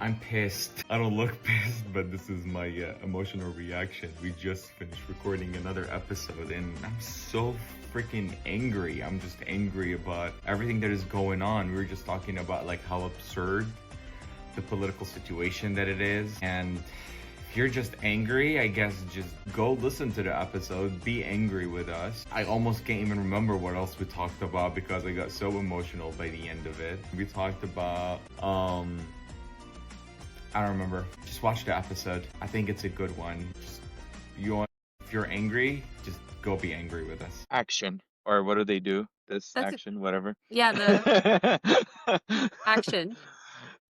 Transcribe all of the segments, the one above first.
I'm pissed. I don't look pissed, but this is my emotional reaction. We just finished recording another episode and I'm so freaking angry. I'm just angry about everything that is going on. We were just talking about like how absurd the political situation that it is. And if you're just angry, I guess just go listen to the episode, be angry with us. I almost can't even remember what else we talked about because I got so emotional by the end of it. We talked about, I don't remember. Just watch the episode. I think it's a good one. If you're angry, just go be angry with us. Action. Or what do they do? This That's it. action, whatever. Yeah, the action.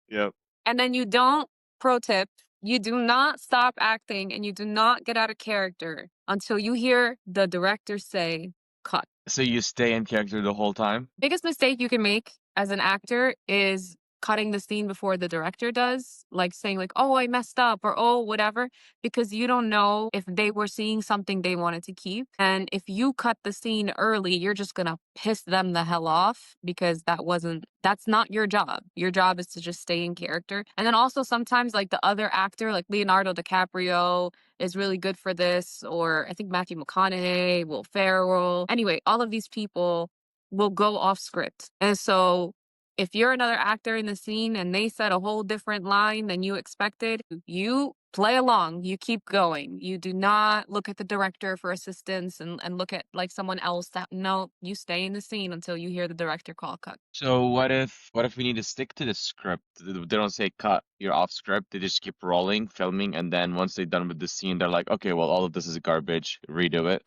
Yep. And then you don't, pro tip, you do not stop acting and you do not get out of character until you hear the director say, cut. So you stay in character the whole time? Biggest mistake you can make as an actor is cutting the scene before the director does, like saying like, oh, I messed up or oh, whatever, because you don't know if they were seeing something they wanted to keep. And if you cut the scene early, you're just going to piss them the hell off because that's not your job. Your job is to just stay in character. And then also sometimes like the other actor, like Leonardo DiCaprio is really good for this, or I think Matthew McConaughey, Will Ferrell. Anyway, all of these people will go off script. And so if you're another actor in the scene and they said a whole different line than you expected, you play along, you keep going. You do not look at the director for assistance and look at like someone else. No, you stay in the scene until you hear the director call cut. So what if we need to stick to the script? They don't say cut, you're off script. They just keep rolling, filming, and then once they're done with the scene, they're like, okay, well, all of this is garbage. Redo it.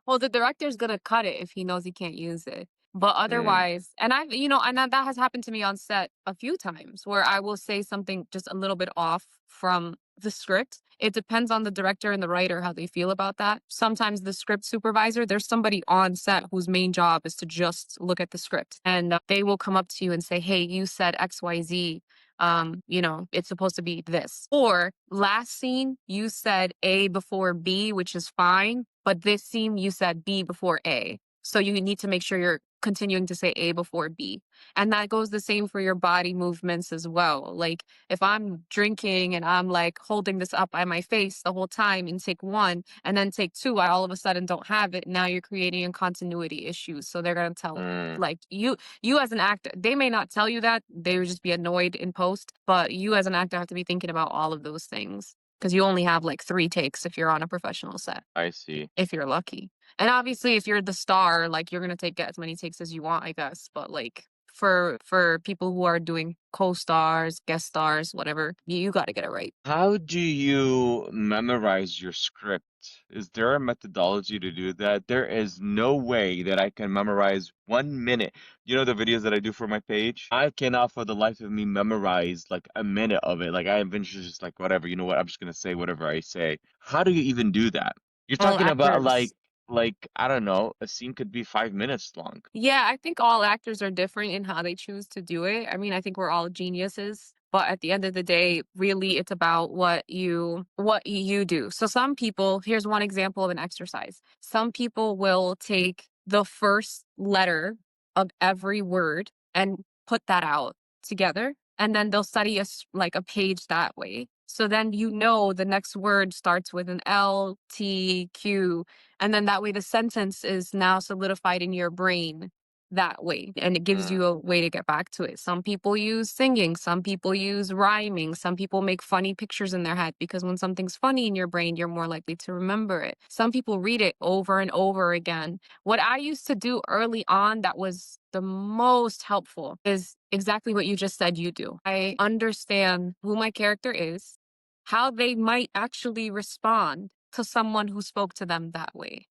Well, the director's gonna cut it if he knows he can't use it. But otherwise, and that has happened to me on set a few times where I will say something just a little bit off from the script. It depends on the director and the writer how they feel about that. Sometimes the script supervisor, there's somebody on set whose main job is to just look at the script, and they will come up to you and say, "Hey, you said XYZ. It's supposed to be this." Or last scene, you said A before B, which is fine, but this scene you said B before A. So you need to make sure you're continuing to say A before B. And that goes the same for your body movements as well. Like if I'm drinking and I'm like holding this up by my face the whole time in take one, and then take two, I all of a sudden don't have it. Now you're creating a continuity issue. So they're going to tell like you as an actor, they may not tell you that. They would just be annoyed in post. But you as an actor have to be thinking about all of those things because you only have like 3 takes if you're on a professional set. I see. If you're lucky. And obviously if you're the star, like you're gonna get as many takes as you want, I guess. But like for people who are doing co-stars, guest stars, whatever, you gotta get it right. How do you memorize your script? Is there a methodology to do that? There is no way that I can memorize 1 minute. You know the videos that I do for my page? I cannot for the life of me memorize like a minute of it. Like I eventually just like whatever, you know what? I'm just gonna say whatever I say. How do you even do that? You're All talking about actors. like I don't know, a scene could be 5 minutes long. Yeah, I think all actors are different in how they choose to do it. I mean, I think we're all geniuses, but at the end of the day, really it's about what you do. So some people, here's one example of an exercise. Some people will take the first letter of every word and put that out together, and then they'll study like a page that way. So then the next word starts with an L, T, Q, and then that way the sentence is now solidified in your brain that way. And it gives you a way to get back to it. Some people use singing, some people use rhyming, some people make funny pictures in their head because when something's funny in your brain, you're more likely to remember it. Some people read it over and over again. What I used to do early on that was the most helpful is exactly what you just said you do. I understand who my character is, how they might actually respond to someone who spoke to them that way.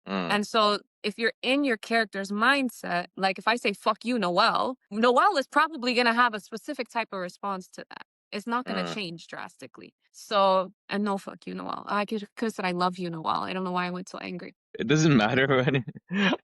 And so if you're in your character's mindset, like if I say, fuck you, Noel is probably going to have a specific type of response to that. It's not going to change drastically. So, and no, fuck you, Noel. I could have said, I love you, Noel. I don't know why I went so angry. It doesn't matter when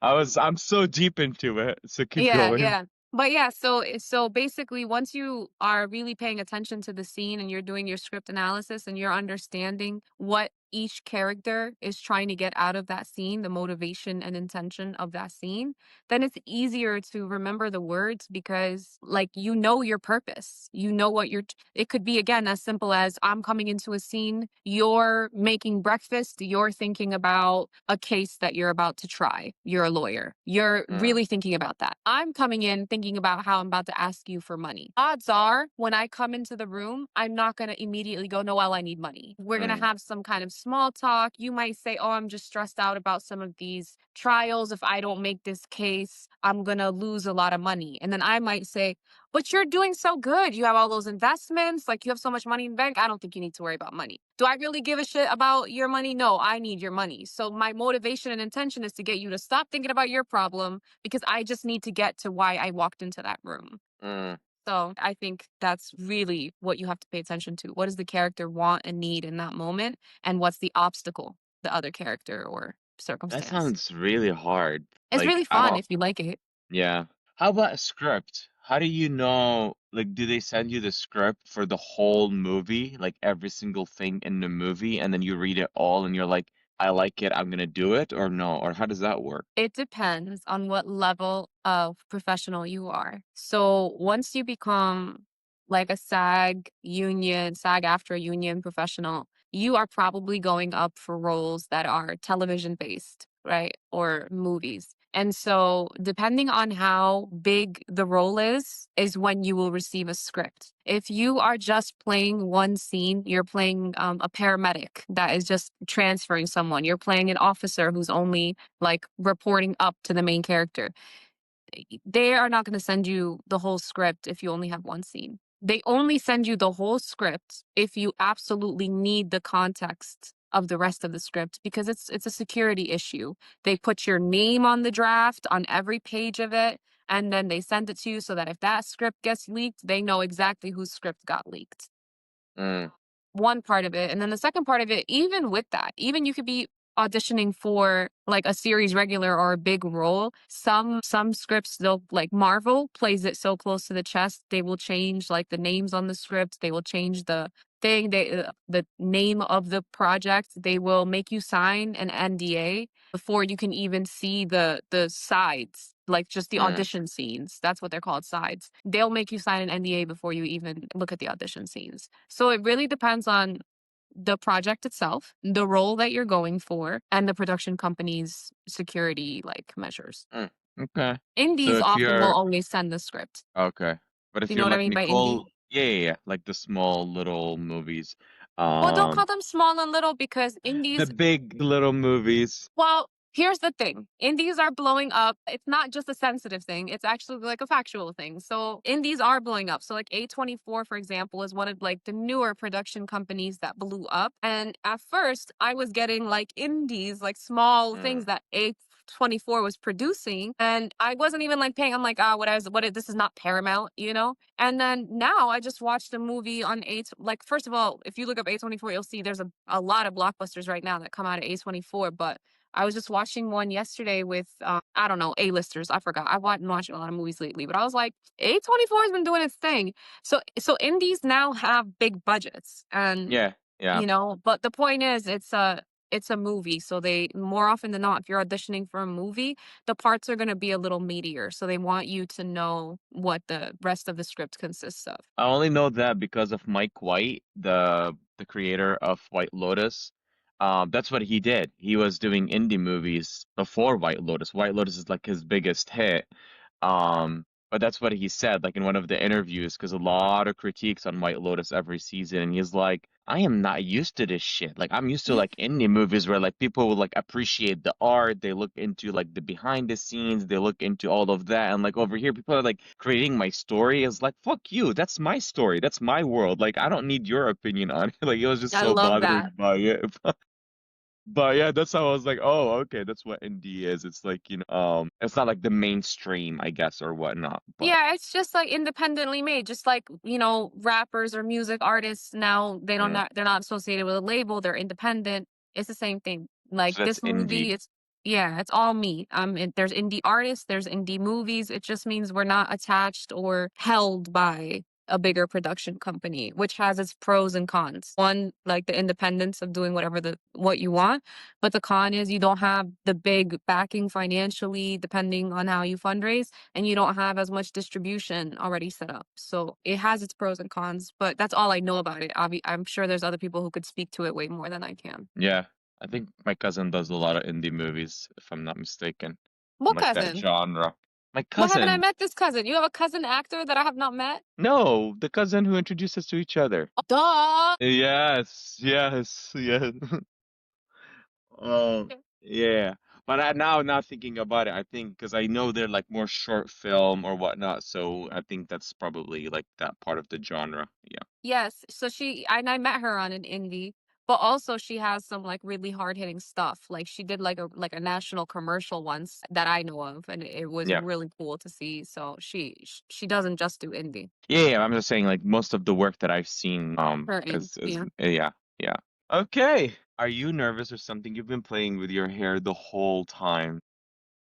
I'm so deep into it. So keep going. Yeah. But yeah, so basically once you are really paying attention to the scene and you're doing your script analysis and you're understanding what each character is trying to get out of that scene, the motivation and intention of that scene, then it's easier to remember the words because, like, you know your purpose. You know what you're it could be, again, as simple as I'm coming into a scene, you're making breakfast, you're thinking about a case that you're about to try. You're a lawyer. You're Mm, really thinking about that. I'm coming in thinking about how I'm about to ask you for money. Odds are, when I come into the room, I'm not going to immediately go, Noel, I need money. We're going to mm, have some kind of small talk. You might say, oh, I'm just stressed out about some of these trials. If I don't make this case, I'm going to lose a lot of money. And then I might say, but you're doing so good. You have all those investments. Like, you have so much money in the bank. I don't think you need to worry about money. Do I really give a shit about your money? No, I need your money. So my motivation and intention is to get you to stop thinking about your problem because I just need to get to why I walked into that room. mm. So I think that's really what you have to pay attention to. What does the character want and need in that moment? And what's the obstacle, the other character or That circumstance? sounds really hard. It's Like, really I fun don't, if you like it. yeah. How about a script? How do you know, like, do they send you the script for the whole movie, like every single thing in the movie, and then you read it all and you're like, I like it, I'm gonna do it, or no? Or how does that work? It depends on what level of professional you are. So once you become like a SAG after union professional, you are probably going up for roles that are television based, right? Or movies. And so depending on how big the role is when you will receive a script. If you are just playing one scene, you're playing a paramedic that is just transferring someone. You're playing an officer who's only like reporting up to the main character. They are not going to send you the whole script if you only have one scene. They only send you the whole script if you absolutely need the context of the rest of the script because it's a security issue. They put your name on the draft on every page of it and then they send it to you so that if that script gets leaked, they know exactly whose script got leaked. Mm, One part of it. And then the second part of it, even with that, even you could be auditioning for like a series regular or a big role. Some scripts they'll like Marvel plays it so close to the chest, they will change like the names on the script, they will change the thing, the name of the project, they will make you sign an NDA before you can even see the sides, like just the mm, audition scenes. That's what they're called, sides. They'll make you sign an NDA before you even look at the audition scenes. So it really depends on the project itself, the role that you're going for, and the production company's security like measures. mm. Okay. So Indies if often will you're only send the script. okay, but Do if you know you're what I like mean by indie? Nicole, yeah, yeah, yeah, like the small little movies, Well, don't call um, them small and little because the indies. big little movies. Well, here's the thing. Indies are blowing up. It's not just a sensitive thing. It's actually like a factual thing. So indies are blowing up. So like A24, for example, is one of like the newer production companies that blew up. And at first I was getting like indies, like small things Mm, that A24 was producing. And I wasn't even like paying. I'm like, this is not Paramount, you know? And then now I just watched a movie on like, first of all, if you look up A24, you'll see there's a lot of blockbusters right now that come out of A24, but I was just watching one yesterday with, I don't know, A-listers. I forgot. I've been watching a lot of movies lately, but I was like, A24 has been doing its thing. So indies now have big budgets, and yeah, yeah. but the point is, it's a movie. So they more often than not, if you're auditioning for a movie, the parts are going to be a little meatier. So they want you to know what the rest of the script consists of. I only know that because of Mike White, the creator of White Lotus. That's what he did. He was doing indie movies before White Lotus. White Lotus is like his biggest hit. But that's what he said, like in one of the interviews, because a lot of critiques on White Lotus every season, and he's like, I am not used to this shit. Like I'm used to like indie movies where like people will like appreciate the art, they look into like the behind the scenes, they look into all of that, and like over here, people are like creating my story is like, fuck you, that's my story, that's my world. Like I don't need your opinion on it. Like it was just I so love that. bothered by it. But yeah, that's how I was like, oh, okay, that's what indie is. It's like, it's not like the mainstream, I guess, or whatnot. But Yeah, it's just like independently made, just like, rappers or music artists now, mm, they're not associated with a label, they're independent. It's the same thing. Like so that's this indie. movie, yeah, it's all me. There's indie artists, there's indie movies. It just means we're not attached or held by a bigger production company, which has its pros and cons. One, like the independence of doing what you want, but the con is you don't have the big backing financially, depending on how you fundraise, and you don't have as much distribution already set up. So it has its pros and cons, but that's all I know about it. I'm sure there's other people who could speak to it way more than I can. Yeah, I think my cousin does a lot of indie movies, if I'm not mistaken, in What like that cousin? genre. My Why haven't I cousin. met this cousin? You have a cousin actor that I have not met? No, the cousin who introduced us to each other. Oh, duh. Yes, yes, yes. Um, yeah. But now thinking about it, I think because I know they're like more short film or whatnot, so I think that's probably like that part of the genre. Yeah. Yes, so I met her on an indie, but also she has some like really hard hitting stuff. Like she did like a national commercial once that I know of, and it was Yeah. really cool to see. So she doesn't just do indie. Yeah, yeah, I'm just saying like most of the work that I've seen Her in is yeah. yeah, yeah. Okay. Are you nervous or something? You've been playing with your hair the whole time.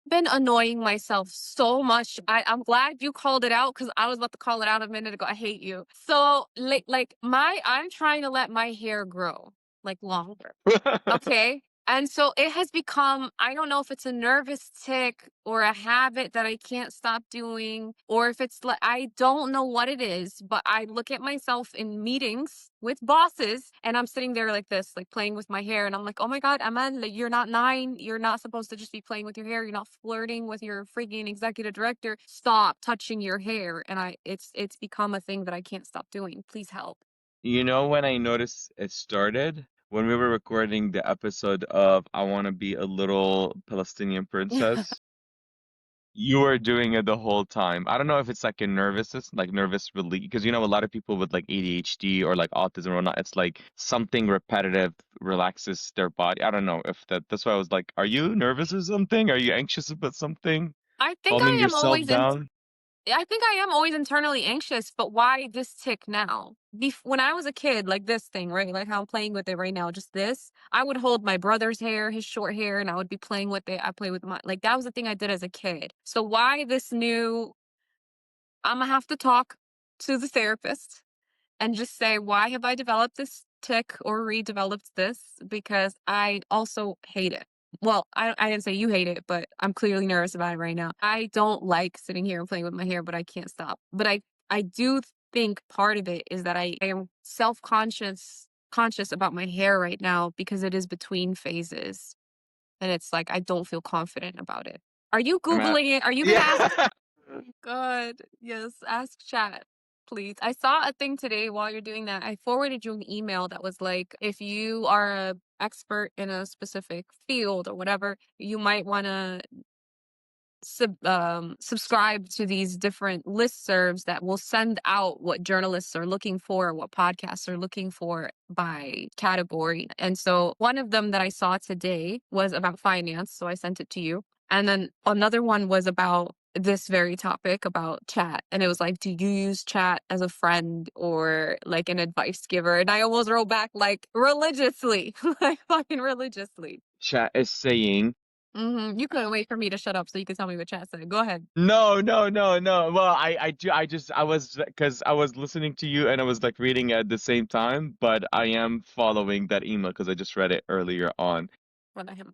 Been annoying myself so much. I'm glad you called it out because I was about to call it out a minute ago. I hate you. So I'm trying to let my hair grow like longer. Okay. And so it has become, I don't know if it's a nervous tick or a habit that I can't stop doing, or if it's like, I don't know what it is, but I look at myself in meetings with bosses and I'm sitting there like this, like playing with my hair. And I'm like, oh my God, Aman, like, you're not 9. You're not supposed to just be playing with your hair. You're not flirting with your freaking executive director. Stop touching your hair. And it's become a thing that I can't stop doing. Please help. You know when I noticed it started? When we were recording the episode of I Want to Be a Little Palestinian Princess. You were doing it the whole time. I don't know if it's like a nervousness, like nervous relief, because you know a lot of people with like ADHD or like autism or whatnot, it's like something repetitive relaxes their body. I don't know if that's why I was like, are you nervous or something? Are you anxious about something? I think Calming I am yourself always in down? I think I am always internally anxious, but why this tick now? When I was a kid, like this thing, right? Like how I'm playing with it right now, just this. I would hold my brother's hair, his short hair, and I would be playing with it. I play with my like that was the thing I did as a kid. So why this new? I'm gonna have to talk to the therapist and just say, why have I developed this tick or redeveloped this? Because I also hate it. Well, I didn't say you hate it, but I'm clearly nervous about it right now. I don't like sitting here and playing with my hair, but I can't stop. But I do think part of it is that I am conscious about my hair right now because it is between phases. And it's like I don't feel confident about it. Are you I'm at, Googling it? Are you gonna ask yeah. God, yes, ask chat, please. I saw a thing today while you're doing that. I forwarded you an email that was like, if you are a expert in a specific field or whatever, you might want to subscribe to these different listservs that will send out what journalists are looking for, what podcasts are looking for by category. And so one of them that I saw today was about finance. So I sent it to you. And then another one was about this very topic about chat. And it was like, do you use chat as a friend or like an advice giver? And I almost wrote back like religiously, like fucking religiously. Chat is saying You couldn't wait for me to shut up so you could tell me what chat said. Go ahead. no, no, no, no. Well, I was because I was listening to you and I was like reading at the same time, but I am following that email because I just read it earlier on. What I him.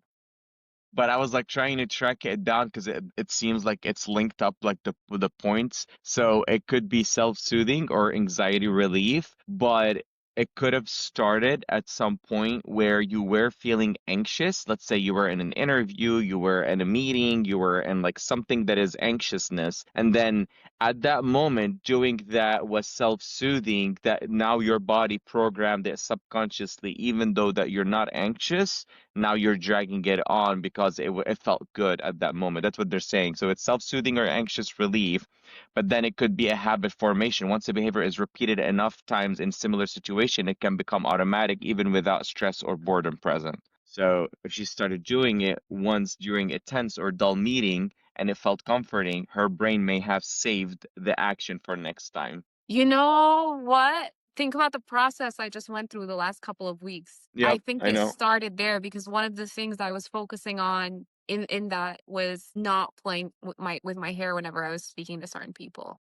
But I was like trying to track it down because it seems like it's linked up like the points. So it could be self-soothing or anxiety relief, but it could have started at some point where you were feeling anxious. Let's say you were in an interview, you were in a meeting, you were in like something that is anxiousness. And then at that moment, doing that was self-soothing, that now your body programmed it subconsciously, even though that you're not anxious now you're dragging it on because it felt good at that moment. That's what they're saying. So it's self-soothing or anxious relief, but then it could be a habit formation. Once a behavior is repeated enough times in similar situation, it can become automatic even without stress or boredom present. So if she started doing it once during a tense or dull meeting and it felt comforting, her brain may have saved the action for next time. You know what? Think about the process I just went through the last couple of weeks. I Yep, think I it know. started there because one of the things I was focusing on in that was not playing with my hair whenever I was speaking to certain people.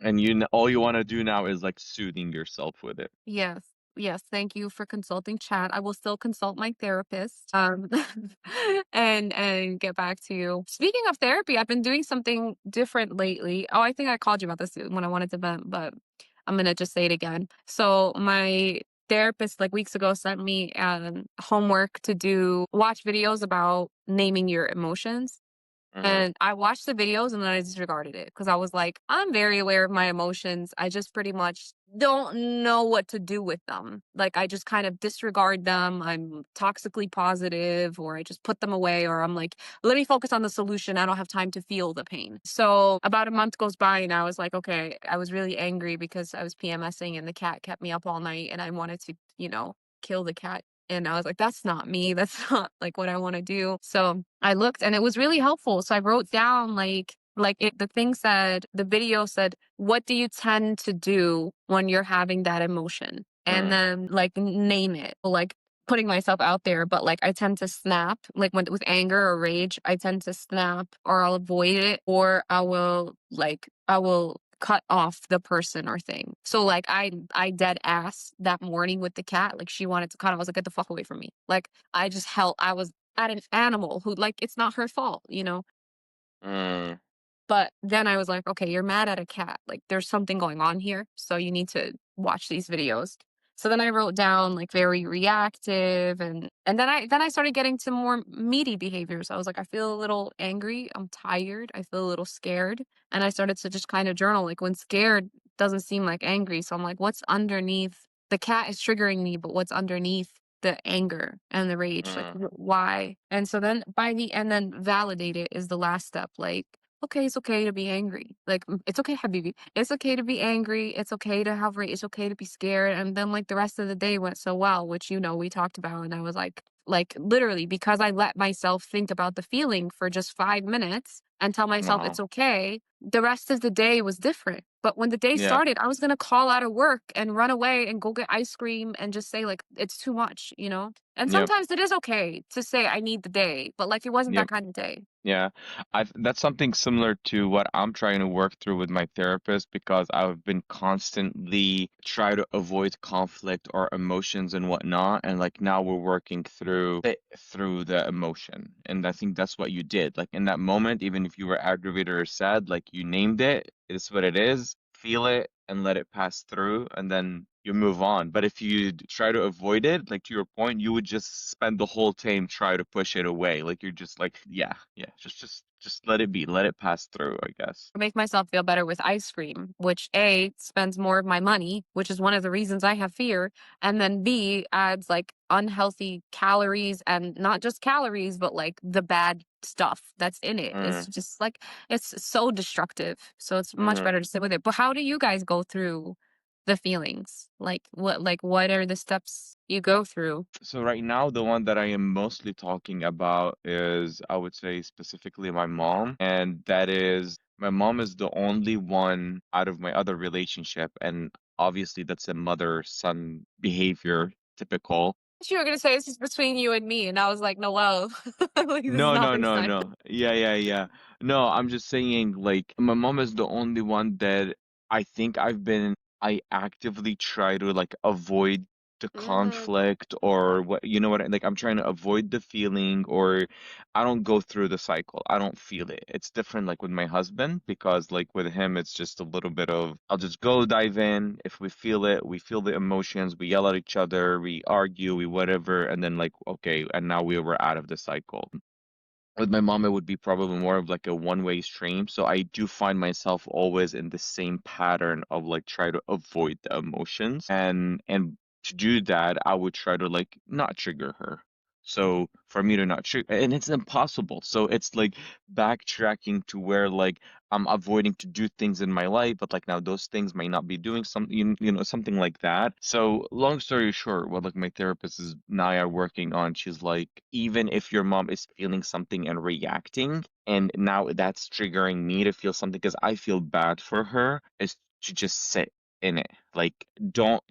And all you want to do now is like soothing yourself with it. Yes. Yes, thank you for consulting chat. I will still consult my therapist, and get back to you. Speaking of therapy, I've been doing something different lately. Oh, I think I called you about this when I wanted to vent, but I'm gonna just say it again. So my therapist, like, weeks ago, sent me, homework to do watch videos about naming your emotions. Mm-hmm. And I watched the videos and then I disregarded it because I was like, I'm very aware of my emotions. I just pretty much don't know what to do with them. Like, I just kind of disregard them. I'm toxically positive, or I just put them away, or I'm like, let me focus on the solution. I don't have time to feel the pain. So about a month goes by and I was like, okay, I was really angry because I was PMSing and the cat kept me up all night and I wanted to, kill the cat. And I was like, that's not me. That's not like what I want to do. So I looked and it was really helpful. So I wrote down the thing said, the video said, what do you tend to do when you're having that emotion? And Mm, then like name it. Like putting myself out there, but like I tend to snap. Like when with anger or rage, I tend to snap or I'll avoid it or I will cut off the person or thing. So like I dead ass that morning with the cat. Like she wanted to cut. I was like, get the fuck away from me. Like I was at an animal who, like, it's not her fault. mm, But then I was like, okay, you're mad at a cat. Like there's something going on here. So you need to watch these videos. So then I wrote down like very reactive, and then I started getting to more meaty behaviors. I was like, I feel a little angry, I'm tired, I feel a little scared. And I started to just kind of journal, like when scared doesn't seem like angry. So I'm like, what's underneath? The cat is triggering me, but what's underneath the anger and the rage? Like mm, why? And so then then validate it is the last step. Like, okay, it's okay to be angry. Like, it's okay, Habibi. It's okay to be angry. It's okay to have rage. It's okay to be scared. And then, like, the rest of the day went so well, which, we talked about. And I was like, literally, because I let myself think about the feeling for just 5 minutes and tell myself uh-huh. it's okay, the rest of the day was different. But when the day Yeah. started, I was going to call out of work and run away and go get ice cream and just say, like, it's too much? And Yep. sometimes it is okay to say, I need the day, but like, it wasn't that Yep. kind of day. Yeah, that's something similar to what I'm trying to work through with my therapist because I've been constantly try to avoid conflict or emotions and whatnot, and like now we're working through the emotion, and I think that's what you did. Like in that moment, even if you were aggravated or sad, like you named it, it's what it is, feel it, and let it pass through, and then you move on. But if you try to avoid it, like to your point, you would just spend the whole time try to push it away. Like you're just like, yeah, yeah, just let it be, let it pass through, I guess. Make myself feel better with ice cream, which A spends more of my money, which is one of the reasons I have fear, and then B adds like unhealthy calories and not just calories, but like the bad stuff that's in it. It's Mm, just like it's so destructive. So it's much hmm better to sit with it. But how do you guys go through the feelings? Like what are the steps you go through? So right now, the one that I am mostly talking about is, I would say specifically my mom, and that is my mom is the only one out of my other relationship, and obviously that's a mother-son behavior, typical. You were gonna say this is between you and me, and I was like, Noel, like this is No, not no, her no, son. no. Yeah, yeah, yeah. No, I'm just saying, like, my mom is the only one that I think I actively try to like avoid the Hmm. conflict or what, you know what, like, I'm trying to avoid the feeling or I don't go through the cycle. I don't feel it. It's different like with my husband because like with him, it's just a little bit of, I'll just go dive in. If we feel it, we feel the emotions, we yell at each other, we argue, we whatever, and then like, okay, and now we were out of the cycle. With my mom, it would be probably more of like a one-way stream. So I do find myself always in the same pattern of like try to avoid the emotions. And to do that, I would try to like not trigger her. So for me to not trigger, and it's impossible. So it's like backtracking to where like I'm avoiding to do things in my life, but like now those things might not be doing something, something like that. So long story short, what like my therapist is Naya working on, she's like, even if your mom is feeling something and reacting, and now that's triggering me to feel something because I feel bad for her, is to just sit. in it. Like don't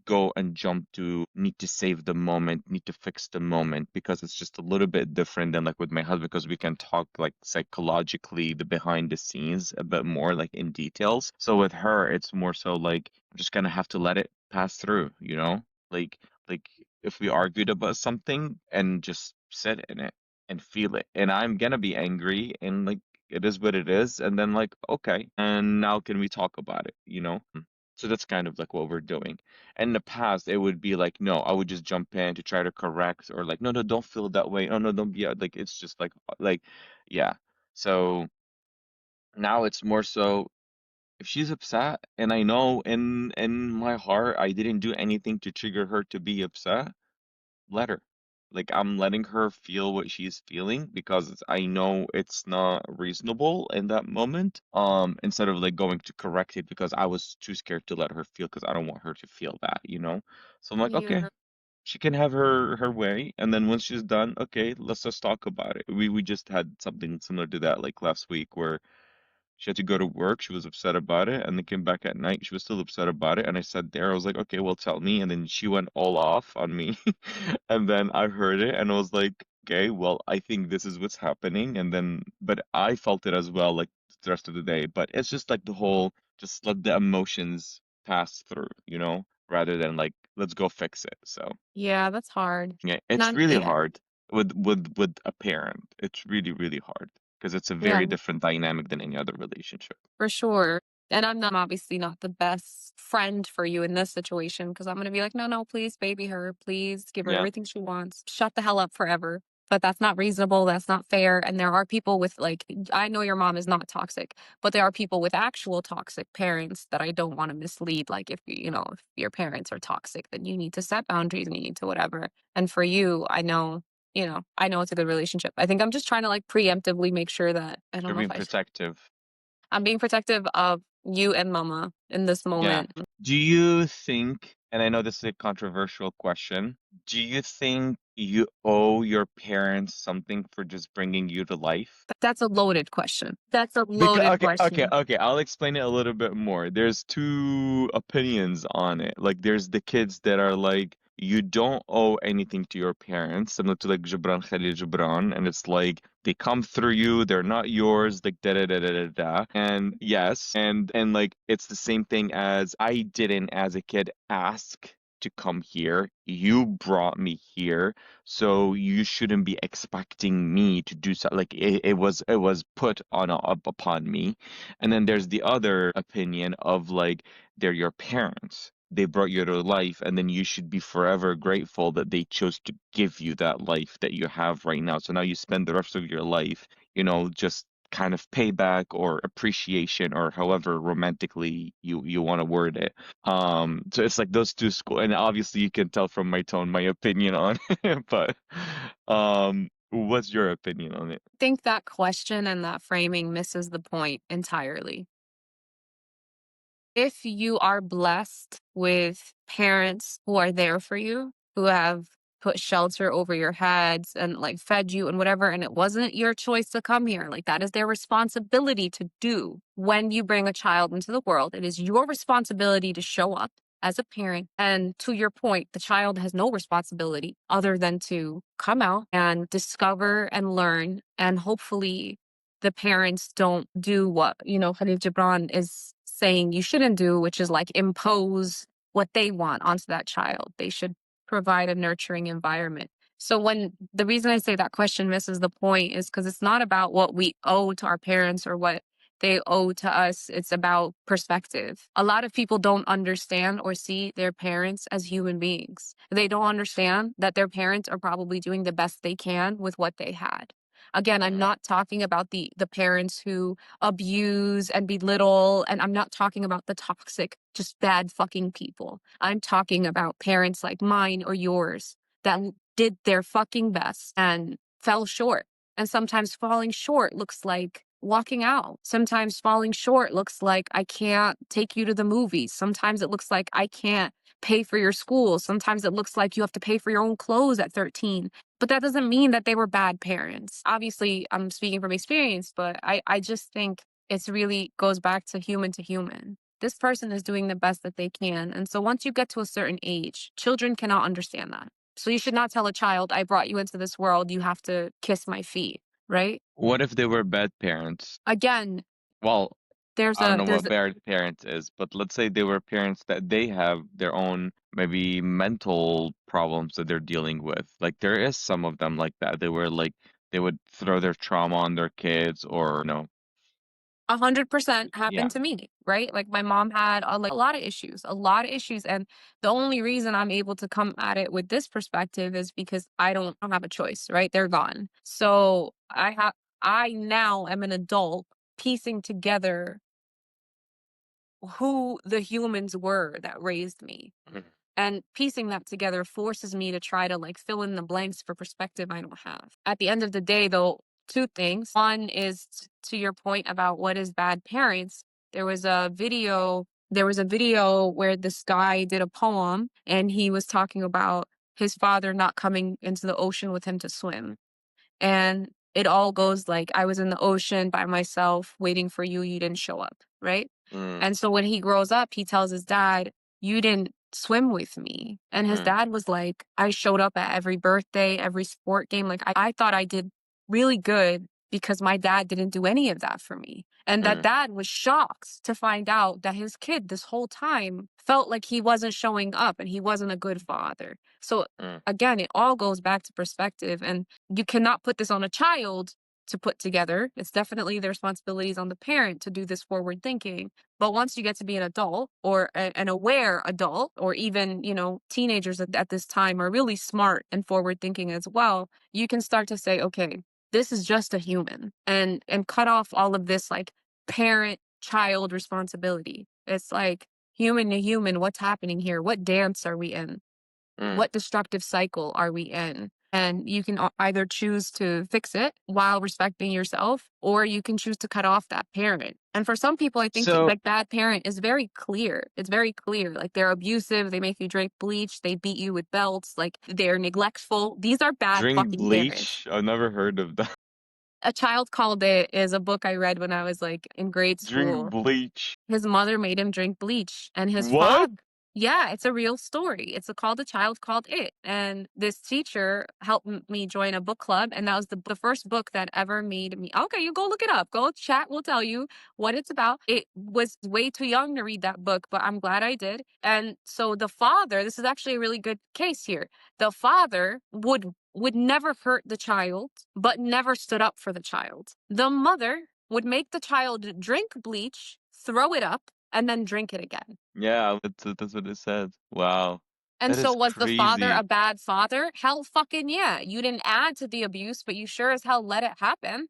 go and jump to need to save the moment, need to fix the moment, because it's just a little bit different than like with my husband, because we can talk like psychologically the behind the scenes a bit more like in details. So with her, it's more so like I'm just gonna have to let it pass through, you know? Like if we argued about something and just sit in it and feel it. And I'm gonna be angry and like it is what it is, and then like, okay, and now can we talk about it, you know? So that's kind of like what we're doing. And in the past, it would be like, no, I would just jump in to try to correct, or like, no, no, don't feel that way. Oh no, don't be like it's just like, yeah. So now it's more so if she's upset, and I know in my heart I didn't do anything to trigger her to be upset, let her. Like I'm letting her feel what she's feeling because I know it's not reasonable in that moment. Instead of like going to correct it because I was too scared to let her feel because I don't want her to feel that, you know? So I'm like, okay, Yeah. she can have her way, and then once she's done, okay, let's just talk about it. We just had something similar to that like last week where she had to go to work. She was upset about it, and then came back at night. She was still upset about it, and I sat there. I was like, "Okay, well, tell me." And then she went all off on me, and then I heard it, and I was like, "Okay, well, I think this is what's happening." And then, but I felt it as well, like the rest of the day. But it's just like the whole, just let the emotions pass through, you know, rather than like, let's go fix it. So Yeah, that's hard. yeah, it's Not really yeah. hard with a parent. It's really, really hard because it's a Yeah. very different dynamic than any other relationship. For sure. And I'm obviously not the best friend for you in this situation because I'm gonna be like, no, no, please baby her. Please give her Yeah. everything she wants. Shut the hell up forever. But that's not reasonable. That's not fair. And there are people with like, I know your mom is not toxic, but there are people with actual toxic parents that I don't want to mislead. Like if if your parents are toxic, then you need to set boundaries and you need to whatever. And for you, I know it's a good relationship. I think I'm just trying to like preemptively make sure that I don't You're know if being I should. protective. I'm being protective of you and mama in this Yeah. moment. Do you think, and I know this is a controversial question, do you think you owe your parents something for just bringing you to life? That's a loaded question. That's a Because loaded question. okay, I'll explain it a little bit more. There's two opinions on it. Like there's the kids that are like you don't owe anything to your parents, similar to like Gibran Khalil Gibran, and it's like they come through you, they're not yours, like da da da da da da. And yes, and like it's the same thing as I didn't as a kid ask to come here. You brought me here, so you shouldn't be expecting me to do so. Like it was put on up upon me. And then there's the other opinion of like they're your parents. They brought you to life, and then you should be forever grateful that they chose to give you that life that you have right now. So now you spend the rest of your life, just kind of payback or appreciation or however romantically you want to word it. So it's like those two school, and obviously you can tell from my tone my opinion on it, but what's your opinion on it? I think that question and that framing misses the point entirely. If you are blessed with parents who are there for you, who have put shelter over your heads and like fed you and whatever, and it wasn't your choice to come here, like that is their responsibility to do. When you bring a child into the world, it is your responsibility to show up as a parent. And to your point, the child has no responsibility other than to come out and discover and learn. And hopefully, the parents don't do what, Khalil Gibran is saying you shouldn't do, which is like impose what they want onto that child. They should provide a nurturing environment. So when the reason I say that question misses the point is because it's not about what we owe to our parents or what they owe to us. It's about perspective. A lot of people don't understand or see their parents as human beings. They don't understand that their parents are probably doing the best they can with what they had. Again, I'm not talking about the parents who abuse and belittle, and I'm not talking about the toxic, just bad fucking people. I'm talking about parents like mine or yours that did their fucking best and fell short. And sometimes falling short looks like walking out. Sometimes falling short looks like I can't take you to the movies. Sometimes it looks like I can't pay for your school. Sometimes it looks like you have to pay for your own clothes at 13. But that doesn't mean that they were bad parents. Obviously, I'm speaking from experience, but I just think it's really goes back to human to human. this person is doing the best that they can. And so once you get to a certain age, children cannot understand that. So you should not tell a child, I brought you into this world, you have to kiss my feet, right? What if they were bad parents? Again, Well, there's I don't a know there's what bad parents is, but let's say they were parents that they have their own maybe mental problems that they're dealing with. Like there is some of them like that. They were like they would throw their trauma on their kids or no. 100% Yeah. happened to me, right? Like my mom had like a lot of issues. And the only reason I'm able to come at it with this perspective is because I don't have a choice, right? They're gone. So I now am an adult piecing together who the humans were that raised me. Mhm. And piecing that together forces me to try to like fill in the blanks for perspective I don't have. At the end of the day, though, two things. One is to your point about what is bad parents. There was a video where this guy did a poem and he was talking about his father not coming into the ocean with him to swim. And it all goes like, I was in the ocean by myself waiting for you, you didn't show up, right? Mm, And so when he grows up, he tells his dad, you didn't swim with me. And his mm, dad was like, I showed up at every birthday, every sport game. Like I thought I did really good because my dad didn't do any of that for me. And that mm, dad was shocked to find out that his kid this whole time felt like he wasn't showing up and he wasn't a good father. So mm. again, it all goes back to perspective. And you cannot put this on a child to put together. It's definitely the responsibilities on the parent to do this forward thinking. But once you get to be an adult or an aware adult, or even, teenagers at this time are really smart and forward thinking as well, you can start to say, okay, this is just a human, and cut off all of this like parent child responsibility. It's like human to human, what's happening here? What dance are we in? Mm. What destructive cycle are we in? And you can either choose to fix it while respecting yourself, or you can choose to cut off that parent. And for some people, I think So like that parent is very clear. It's very clear. Like they're abusive. They make you drink bleach. They beat you with belts. Like they're neglectful. These are bad drink fucking parents. bleach? I've never heard of that. A Child Called It is a book I read when I was like in grade Drink school. bleach. His mother made him drink bleach, and his What? father, yeah, it's a real story. It's called A Child Called It. And this teacher helped me join a book club. And that was the first book that ever made me. Okay, you go look it up. Go chat will tell you what it's about. It was way too young to read that book, but I'm glad I did. And so the father, this is actually a really good case here. The father would never hurt the child, but never stood up for the child. The mother would make the child drink bleach, throw it up, and then drink it again. Yeah, that's what it said. Wow. And That so is was the father a crazy. bad father? Hell fucking yeah. You didn't add to the abuse, but you sure as hell let it happen.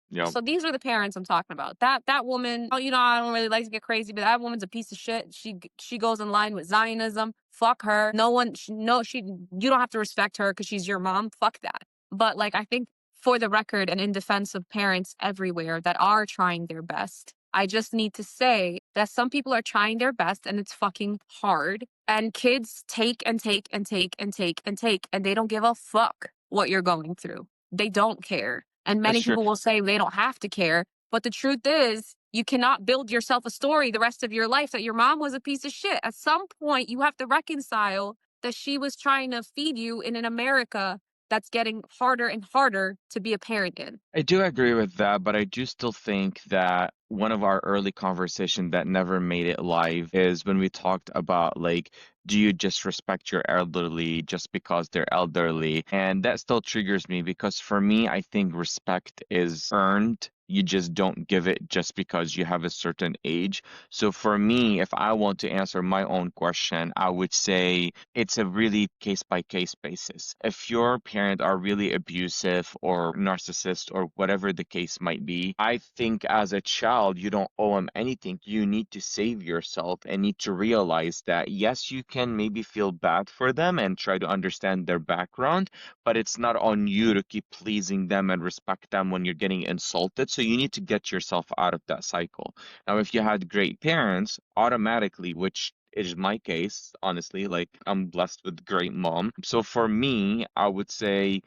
Yeah. So these are the parents I'm talking about. That woman, oh, I don't really like to get crazy, but that woman's a piece of shit. She goes in line with Zionism. Fuck her. No one, no, you don't have to respect her because she's your mom. Fuck that. But like, I think for the record and in defense of parents everywhere that are trying their best, I just need to say that some people are trying their best and it's fucking hard. And kids take and take and take and take and take, and they don't give a fuck what you're going through. They don't care. And That's many true. people will say they don't have to care. But the truth is, you cannot build yourself a story the rest of your life that your mom was a piece of shit. At some point, you have to reconcile that she was trying to feed you in an America that's getting harder and harder to be a parent in. I do agree with that, but I do still think that one of our early conversation that never made it live is when we talked about like, do you just respect your elderly just because they're elderly? And that still triggers me because for me, I think respect is earned. You just don't give it just because you have a certain age. So for me, if I want to answer my own question, I would say it's a really case by case basis. If your parents are really abusive or narcissist or whatever the case might be, I think as a child, you don't owe them anything. You need to save yourself and need to realize that yes, you can maybe feel bad for them and try to understand their background, but it's not on you to keep pleasing them and respect them when you're getting insulted. So you need to get yourself out of that cycle. Now, if you had great parents, automatically, which is my case, honestly, like I'm blessed with great mom. So for me, I would say,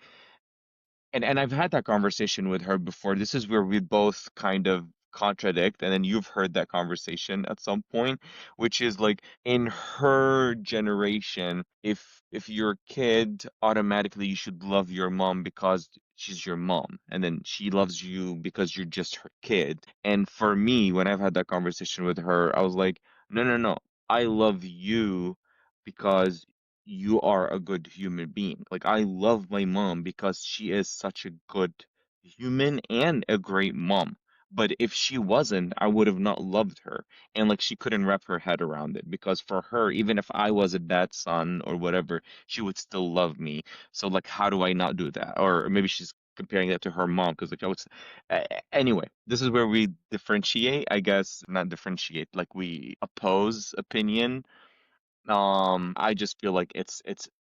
and I've had that conversation with her before. This is where we both kind of contradict, and then you've heard that conversation at some point, which is like in her generation, if you're a kid, automatically you should love your mom because she's your mom, and then she loves you because you're just her kid. And for me, when I've had that conversation with her, I was like, no, no, no, I love you because you are a good human being. Like I love my mom because she is such a good human and a great mom. But if she wasn't, I would have not loved her. And like she couldn't wrap her head around it because for her, even if I was a bad son or whatever, she would still love me. So like, how do I not do that? Or maybe she's comparing that to her mom because like I would. Anyway, this is where we differentiate, I guess, not differentiate, like we oppose opinion. I just feel like it's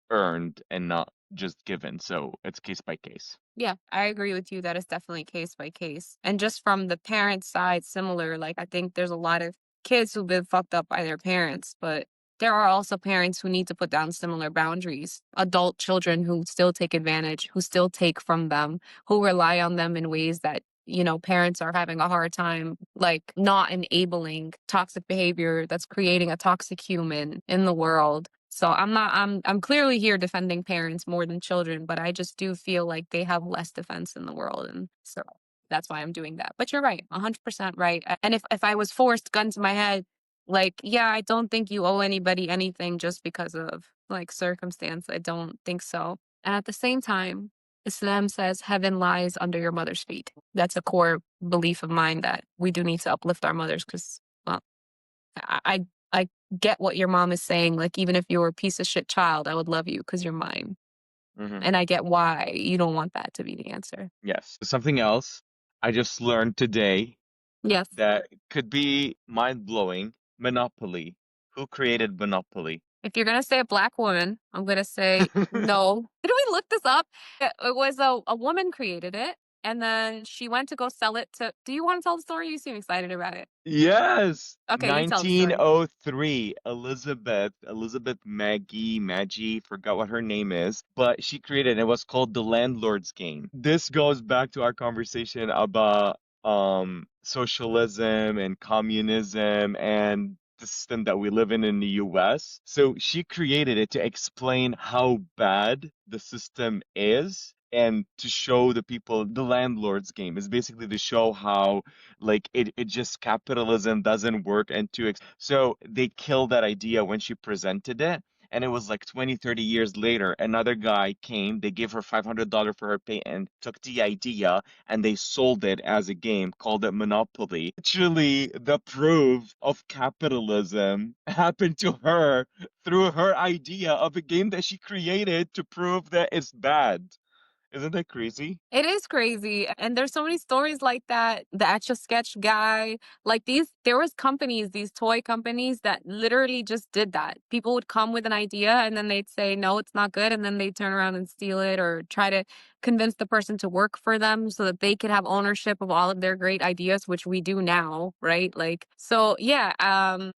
earned and not just given, so it's case by case. Yeah, I agree with you that it's definitely case by case. And just from the parent side, similar, like I think there's a lot of kids who've been fucked up by their parents, but there are also parents who need to put down similar boundaries. Adult children who still take advantage, who still take from them, who rely on them in ways that, parents are having a hard time, like not enabling toxic behavior that's creating a toxic human in the world. So I'm clearly here defending parents more than children, but I just do feel like they have less defense in the world. And so that's why I'm doing that. But you're right, 100% right. And if I was forced, gun to my head, like, yeah, I don't think you owe anybody anything just because of like circumstance. I don't think so. And at the same time, Islam says heaven lies under your mother's feet. That's a core belief of mine that we do need to uplift our mothers because, well, I get what your mom is saying. Like, even if you were a piece of shit child, I would love you because you're mine. Hmm. And I get why you don't want that to be the answer. Yes. Something else I just learned today Yes. that could be mind-blowing. Monopoly. Who created Monopoly? If you're gonna say a black woman, I'm gonna say no. Did we look this up? It was a woman created it, and then she went to go sell it to. Do you want to tell the story? You seem excited about it. Yes, Okay, you tell the story. 1903, Elizabeth Maggie, forgot what her name is, but she created it was called the Landlord's Game. This goes back to our conversation about socialism and communism and the system that we live in the US. So she created it to explain how bad the system is and to show the people the landlord's game is basically to show how like it just capitalism doesn't work and so they killed that idea when she presented it, and it was like 20, 30 years later another guy came, they gave her $500 for her patent, took the idea and they sold it as a game, called it Monopoly. Actually, the proof of capitalism happened to her through her idea of a game that she created to prove that it's bad. Isn't that crazy? It is crazy, and there's so many stories like that. The Etch a Sketch guy, like there was companies, these toy companies that literally just did that. People would come with an idea, and then they'd say, "No, it's not good," and then they'd turn around and steal it, or try to convince the person to work for them so that they could have ownership of all of their great ideas, which we do now, right? Like, so yeah,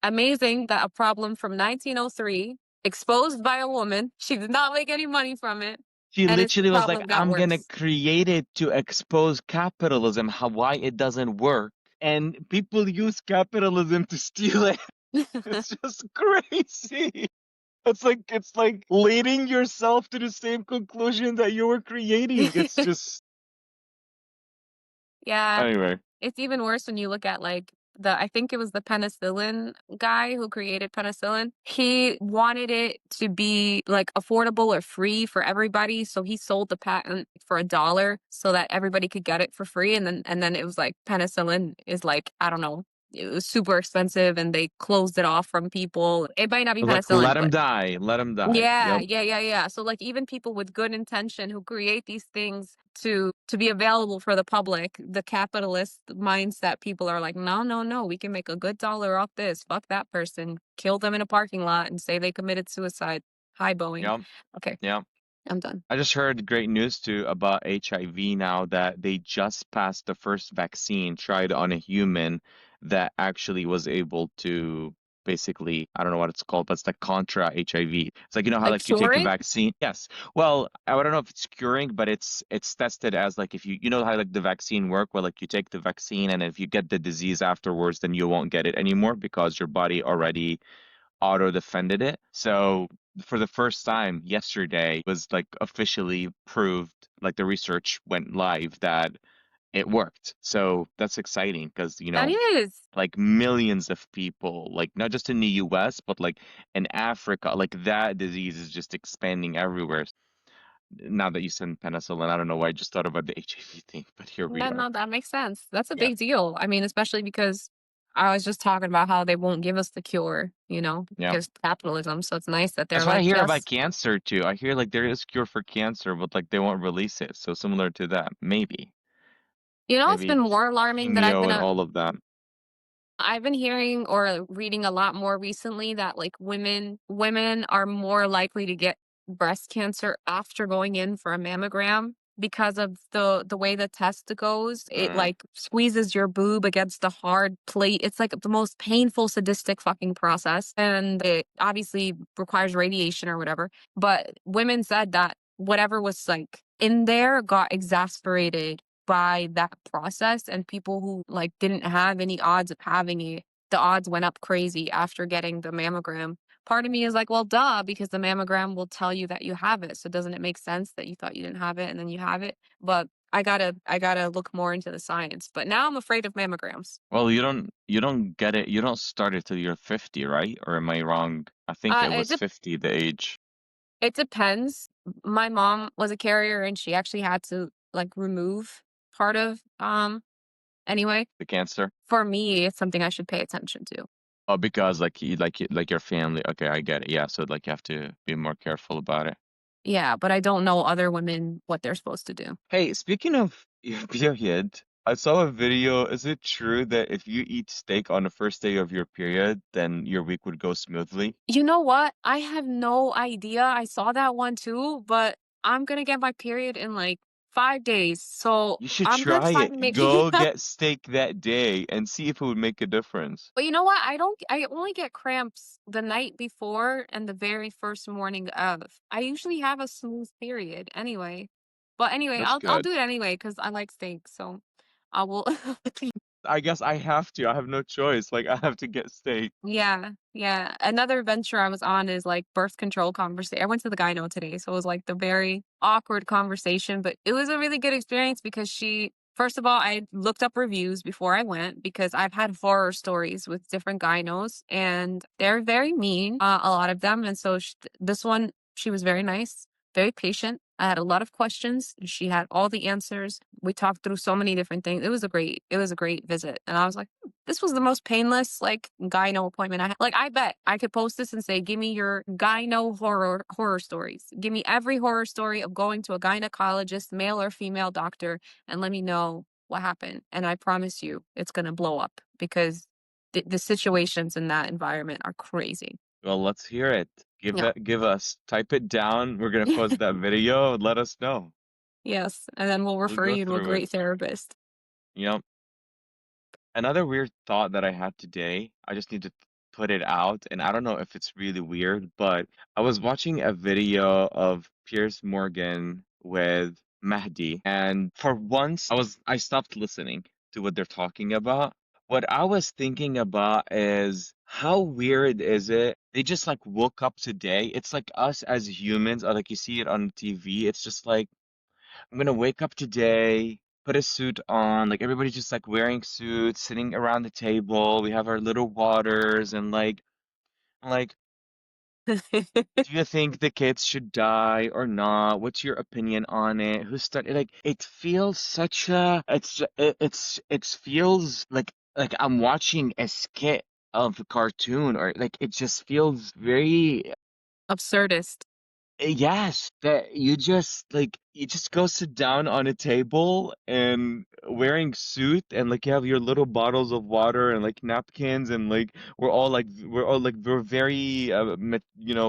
amazing that a problem from 1903, exposed by a woman, she did not make any money from it, She and its literally was like, problem got I'm gonna worse. create it to expose capitalism, how why it doesn't work. And people use capitalism to steal it. It's just crazy. It's like leading yourself to the same conclusion that you were creating. It's just Yeah, anyway. it's even worse when you look at like I think it was the penicillin guy who created penicillin. He wanted it to be like affordable or free for everybody, so he sold the patent for $1 so that everybody could get it for free. And then it was like penicillin is like, I don't know, it was super expensive, and they closed it off from people. It might not be I was like, let penicillin, him but die, let him die. yeah, Yep. yeah, yeah, yeah. So like even people with good intention who create these things to be available for the public, the capitalist mindset people are like, no, no, no, we can make a good dollar off this. Fuck that person. Kill them in a parking lot and say they committed suicide. Hi, Boeing. Yep. Okay, Yep. I'm done. I just heard great news too about HIV now that they just passed the first vaccine tried on a human that actually was able to basically, I don't know what it's called, but it's like contra HIV. It's like, you know how Like like you take a curing? vaccine? Yes. Well, I don't know if it's curing, but it's tested as like if you know how like the vaccine work, where like you take the vaccine and if you get the disease afterwards, then you won't get it anymore because your body already auto defended it. So for the first time yesterday was like officially proved, like the research went live that it worked. So that's exciting because, you That know, is. like millions of people, like not just in the US, but like in Africa, like that disease is just expanding everywhere. Now that you said penicillin, I don't know why I just thought about the HIV thing, but here we Yeah, are. no, that makes sense. That's a Yeah. big deal. I mean, especially because I was just talking about how they won't give us the cure, Yeah. because capitalism. So it's nice that they're That's what I like, hear about just, cancer too. I hear like there is cure for cancer, but like they won't release it. So similar to that, maybe. it's Maybe been more alarming that chemo and all of that. I've been hearing or reading a lot more recently that like women are more likely to get breast cancer after going in for a mammogram because of the way the test goes. It Mm, like squeezes your boob against the hard plate. It's like the most painful sadistic fucking process, and it obviously requires radiation or whatever. But women said that whatever was like in there got exasperated by that process, and people who like didn't have any odds of having it, the odds went up crazy after getting the mammogram. Part of me is like, well, duh, because the mammogram will tell you that you have it. So doesn't it make sense that you thought you didn't have it and then you have it? But I gotta look more into the science. But now I'm afraid of mammograms. well, you don't get it. You don't start it till you're 50, right? Or am I wrong? I think it It was 50 the age, it depends. My mom was a carrier and she actually had to like remove part of anyway. the cancer. For me, it's something I should pay attention to. Oh, because like your family. Okay, I get it. Yeah, so like you have to be more careful about it. Yeah, but I don't know other women what they're supposed to do. Hey, speaking of your period, I saw a video. Is it true that if you eat steak on the first day of your period, then your week would go smoothly? You know what? I have no idea. I saw that one too, but I'm gonna get my period in like 5 days. So You should I'm gonna try try it. to make Go get steak that day and see if it would make a difference. But you know what? I only get cramps the night before and the very first morning of. I usually have a smooth period anyway. But anyway, That's I'll good. do it anyway because I like steak. So I will. I guess I have to. I have no choice. Like I have to get steak. Yeah, yeah. Another venture I was on is like birth control conversation. I went to the gyno today, so it was like the very awkward conversation, but it was a really good experience because first of all, I looked up reviews before I went because I've had horror stories with different gynos and they're very mean, a lot of them. And so this one, she was very nice, very patient. I had a lot of questions. She had all the answers. We talked through so many different things. It was a great visit. And I was like, this was the most painless, like, gyno appointment I had. Like, I bet I could post this and say, "Give me your gyno horror stories. Give me every horror story of going to a gynecologist, male or female doctor, and let me know what happened." And I promise you, it's gonna blow up because the situations in that environment are crazy. Well, let's hear it. Yeah. Give us. Type it down. We're gonna post that video and let us know. Yes, and then we'll We'll refer go you to a through it. great therapist. Yep. Another weird thought that I had today, I just need to put it out, and I don't know if it's really weird, but I was watching a video of Piers Morgan with Mahdi, and for once I stopped listening to what they're talking about. What I was thinking about is how weird is it? They just like woke up today. It's like us as humans, or like you see it on TV. It's just like I'm gonna wake up today, put a suit on, like everybody's just like wearing suits, sitting around the table. We have our little waters and like, do you think the kids should die or not? What's your opinion on it? Who started? Like, it feels such a, it feels like I'm watching a skit of a cartoon or like it just feels very Absurdist. Yes, that you just go sit down on a table and wearing suit and like you have your little bottles of water and like napkins and like we're very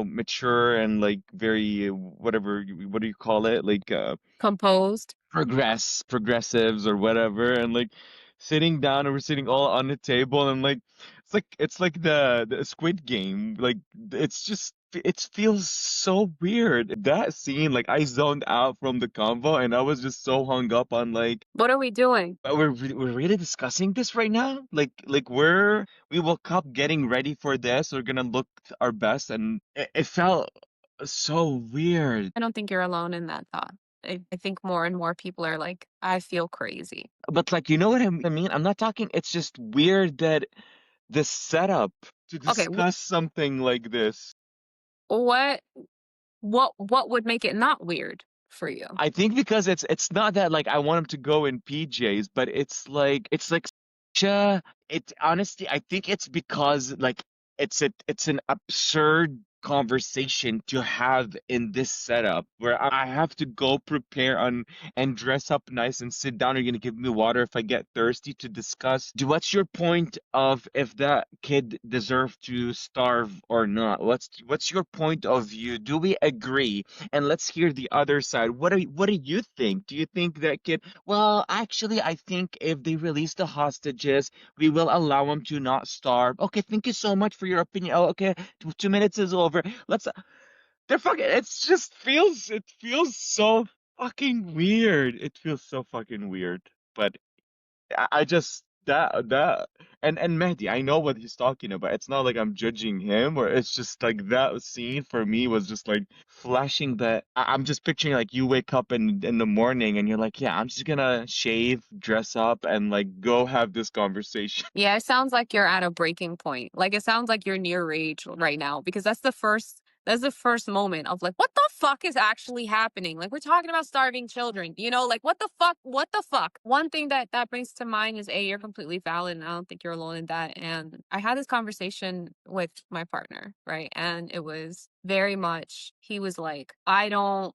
mature and like very what do you call it like Composed. progressives or whatever and like sitting down and we're sitting all on the table and like it's like the Squid Game. Like it's just it feels so weird. That scene, like I zoned out from the convo and I was just so hung up on like What are we doing? we're really discussing this right now? Like we woke up getting ready for this. We're gonna look our best and it felt so weird. I don't think you're alone in that thought. I think more and more people are like, I feel crazy. But like you know what I mean? I'm not talking it's just weird that the setup to Okay, discuss something like this. what what would make it not weird for you? I think because it's not that like I want him to go in PJs, but it's like such it honestly I think it's because like it's an absurd conversation to have in this setup where I have to go prepare on and dress up nice and sit down. You're gonna give me water if I get thirsty to discuss. What's your point of if that kid deserved to starve or not? What's your point of view? Do we agree? And let's hear the other side. What do you think? Do you think that kid? Well, actually, I think if they release the hostages, we will allow them to not starve. Okay, thank you so much for your opinion. Oh, okay, 2 minutes is over. Let's. They're fucking. It feels so fucking weird. It feels so fucking weird. But I just that and Mehdi, I know what he's talking about. It's not like I'm judging him, or it's just like that scene for me was just like flashing that I'm just picturing like you wake up in the morning and you're like, yeah, I'm just gonna shave, dress up, and like go have this conversation. Yeah, it sounds like you're at a breaking point. Like it sounds like you're near rage right now because that's the first moment of like what the fuck is actually happening? Like we're talking about starving children, like what the fuck? What the fuck? One thing that brings to mind is you're completely valid and I don't think you're alone in that. And I had this conversation with my partner, right? And it was very much he was like, I don't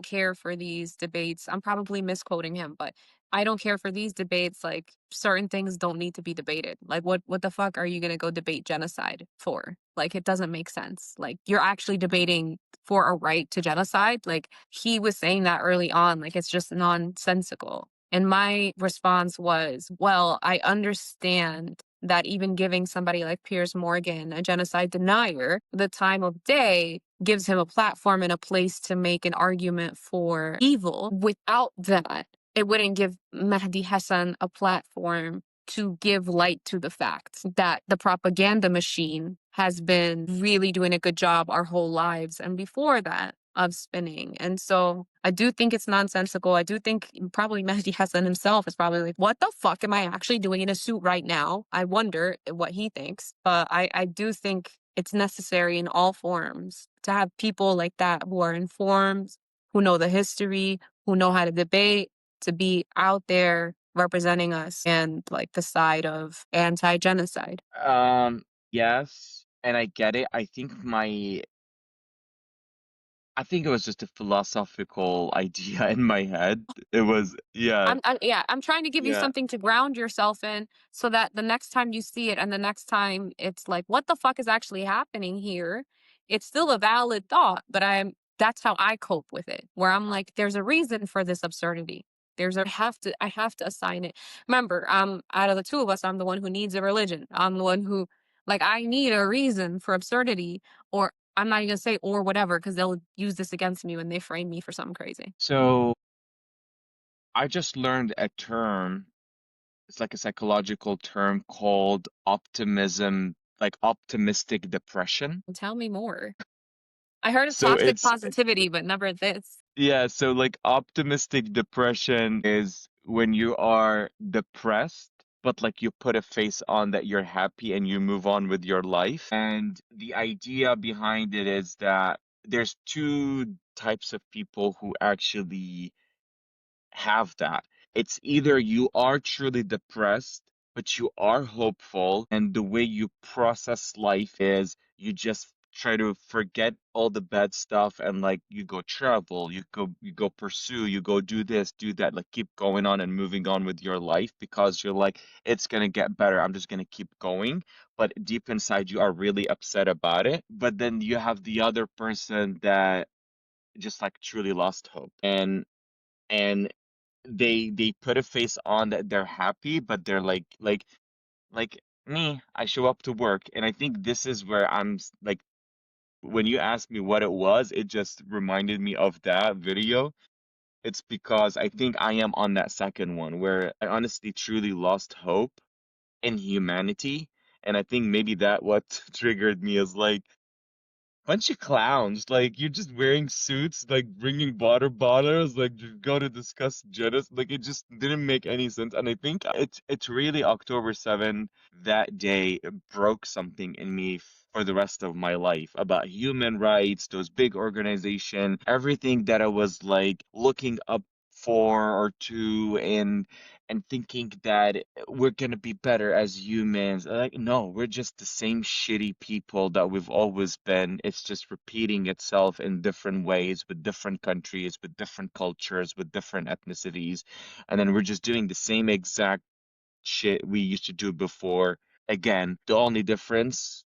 care for these debates. I'm probably misquoting him, but I don't care for these debates. Like certain things don't need to be debated. Like what the fuck are you gonna go debate genocide for? Like it doesn't make sense. Like you're actually debating for a right to genocide. Like he was saying that early on. Like it's just nonsensical. And my response was, well, I understand that even giving somebody like Piers Morgan, a genocide denier, the time of day gives him a platform and a place to make an argument for evil. Without that, it wouldn't give Mahdi Hassan a platform to give light to the fact that the propaganda machine has been really doing a good job our whole lives and before that of spinning. And so I do think it's nonsensical. I do think probably Mahdi Hassan himself is probably like, what the fuck am I actually doing in a suit right now? I wonder what he thinks. But I do think it's necessary in all forms to have people like that who are informed, who know the history, who know how to debate, to be out there representing us and like the side of anti-genocide. Um, yes, and I get it. I think it was just a philosophical idea in my head. It was, yeah, I'm trying to give you yeah. something to ground yourself in so that the next time you see it and the next time it's like, what the fuck is actually happening here? It's still a valid thought, but that's how I cope with it, where I'm like, there's a reason for this absurdity. I have to assign it. Remember, out of the two of us, I'm the one who needs a religion. I'm the one who like I need a reason for absurdity, or I'm not even gonna say or whatever, because they'll use this against me when they frame me for something crazy. So I just learned a term. It's like a psychological term called optimism, like optimistic depression. Tell me more. I heard of So toxic it's positivity, but never this. yeah, so like optimistic depression is when you are depressed, but like you put a face on that you're happy and you move on with your life. And the idea behind it is that there's two types of people who actually have that. It's either you are truly depressed, but you are hopeful, and the way you process life is you just try to forget all the bad stuff and like you go travel, you go pursue, you go do this, do that, like keep going on and moving on with your life because you're like, it's gonna get better. I'm just gonna keep going. But deep inside you are really upset about it. But then you have the other person that just like truly lost hope. And they put a face on that they're happy, but they're like me, I show up to work, and I think this is where like, when you asked me what it was, it just reminded me of that video. It's because I think I am on that second one where I honestly truly lost hope in humanity. And I think maybe that what triggered me is like, bunch of clowns. Like, you're just wearing suits, like bringing water bottles, like you go to discuss genocide. Like, it just didn't make any sense. And I think it's really October 7th, that day broke something in me for the rest of my life about human rights, those big organization, everything that I was like looking up for or to, and thinking that we're gonna be better as humans. Like, no, we're just the same shitty people that we've always been. It's just repeating itself in different ways with different countries, with different cultures, with different ethnicities. And then we're just doing the same exact shit we used to do before. Again, the only difference,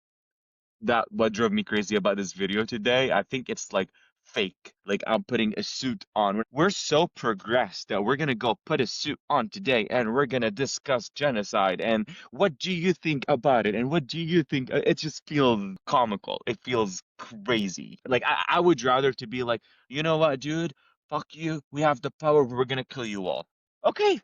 that what drove me crazy about this video today. I think it's like fake. Like, I'm putting a suit on. We're so progressed that we're gonna go put a suit on today and we're gonna discuss genocide and what do you think about it and what do you think? It just feels comical. It feels crazy. Like, I would rather to be like, you know what, dude? Fuck you. We have the power. We're gonna kill you all. Okay,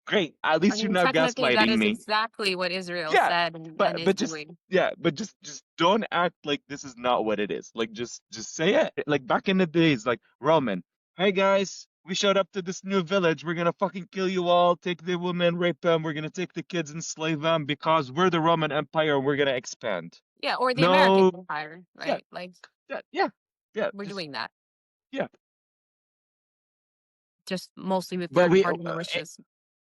great. At I least you're mean, not technically, that gaslighting is me. exactly what Israel Yeah, said and but is just doing. yeah, but just don't act like this is not what it is. Like, just say it. Like back in the days, like Roman. Hey guys, we showed up to this new village. We're gonna fucking kill you all, take the women, rape them. We're gonna take the kids, enslave them because we're the Roman Empire and we're gonna expand. Yeah, or the American No, empire, yeah, right? Like, yeah, yeah. we're Just doing that, yeah. just mostly with But third-party militias.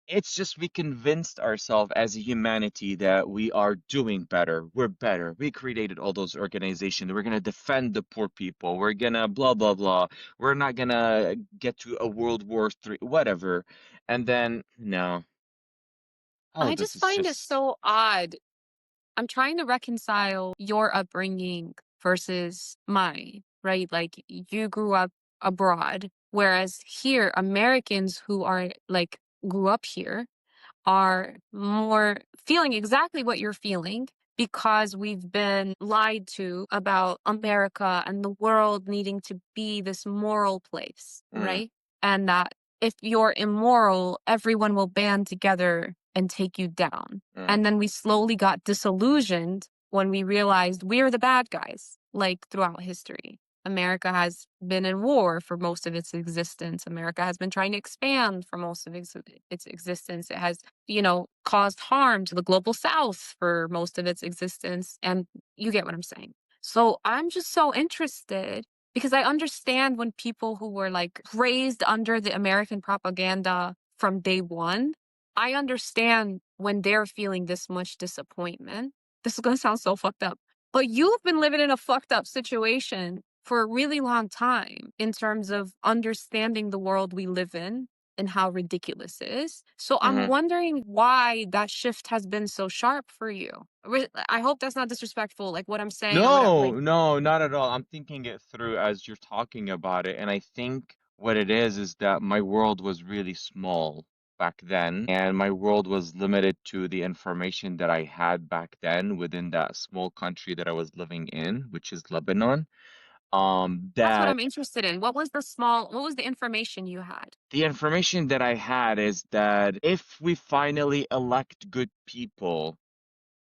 it's just we convinced ourselves as a humanity that we are doing better. We're better. We created all those organizations. We're gonna defend the poor people. We're gonna blah blah blah. We're not gonna get to a World War III, whatever. And then no, all I of this just is find it just so odd. I'm trying to reconcile your upbringing versus mine, right? Like, you grew up abroad, whereas here, Americans who are like grew up here are more feeling exactly what you're feeling because we've been lied to about America and the world needing to be this moral place, mm, right? And that if you're immoral, everyone will band together and take you down. mm, And then we slowly got disillusioned when we realized we're the bad guys, like throughout history. America has been in war for most of its existence. America has been trying to expand for most of its existence. It has, caused harm to the global south for most of its existence. And you get what I'm saying. So I'm just so interested because I understand when people who were like raised under the American propaganda from day one, I understand when they're feeling this much disappointment. This is going to sound so fucked up, but you've been living in a fucked up situation for a really long time in terms of understanding the world we live in and how ridiculous it is. So I'm mm. wondering why that shift has been so sharp for you. I hope that's not disrespectful, like what I'm saying or whatever. Like, No, no, not at all. I'm thinking it through as you're talking about it, and I think what it is that my world was really small back then, and my world was limited to the information that I had back then within that small country that I was living in, which is Lebanon. that's what That I'm interested in. What was the information you had? the information that I had is that if we finally elect good people,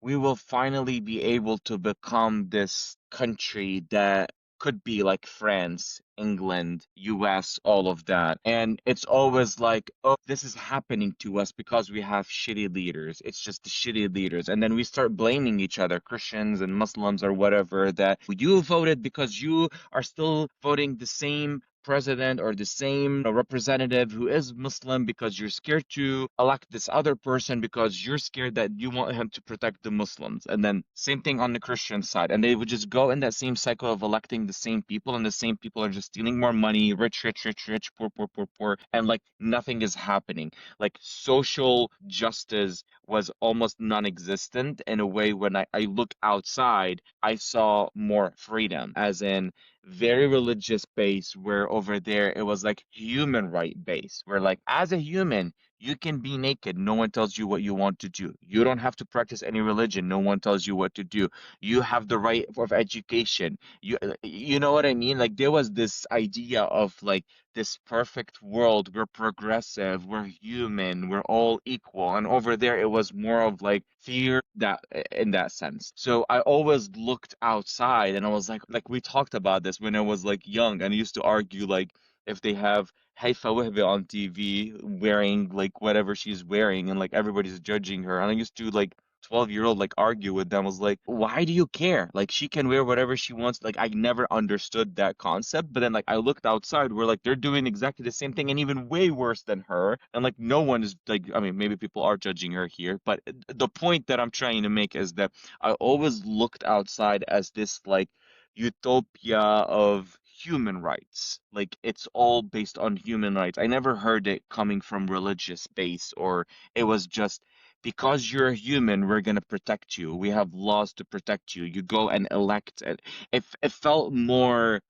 we will finally be able to become this country that could be like France, England, US, all of that. And it's always like, oh, this is happening to us because we have shitty leaders. It's just the shitty leaders. And then we start blaming each other, Christians and Muslims or whatever, that you voted because you are still voting the same president or the same representative who is Muslim because you're scared to elect this other person because you're scared that you want him to protect the Muslims. And then same thing on the Christian side. And they would just go in that same cycle of electing the same people, and the same people are just stealing more money, rich, rich, rich, rich, poor, poor, poor, poor, and like nothing is happening. Like social justice was almost non-existent in a way. When I look outside, I saw more freedom, as in very religious base, where over there it was like human right base, where like as a human You can be naked. No one tells you what you want to do. You don't have to practice any religion. No one tells you what to do. You have the right of education. You know what I mean? Like there was this idea of like this perfect world. We're progressive, we're human, we're all equal. And over there, it was more of like fear that in that sense. So I always looked outside and I was like we talked about this when I was like young and I used to argue like if they have Haifa Wahbi on TV wearing like whatever she's wearing and like everybody's judging her. And I used to like 12-year-old like argue with them. I was like, why do you care? Like she can wear whatever she wants. Like I never understood that concept. But then like I looked outside where like they're doing exactly the same thing and even way worse than her. And like no one is like, I mean, maybe people are judging her here, but the point that I'm trying to make is that I always looked outside as this like utopia of human rights. Like it's all based on human rights. I never heard it coming from religious base or it was just because you're a human, we're gonna protect you. We have laws to protect you. You go and elect it. It felt more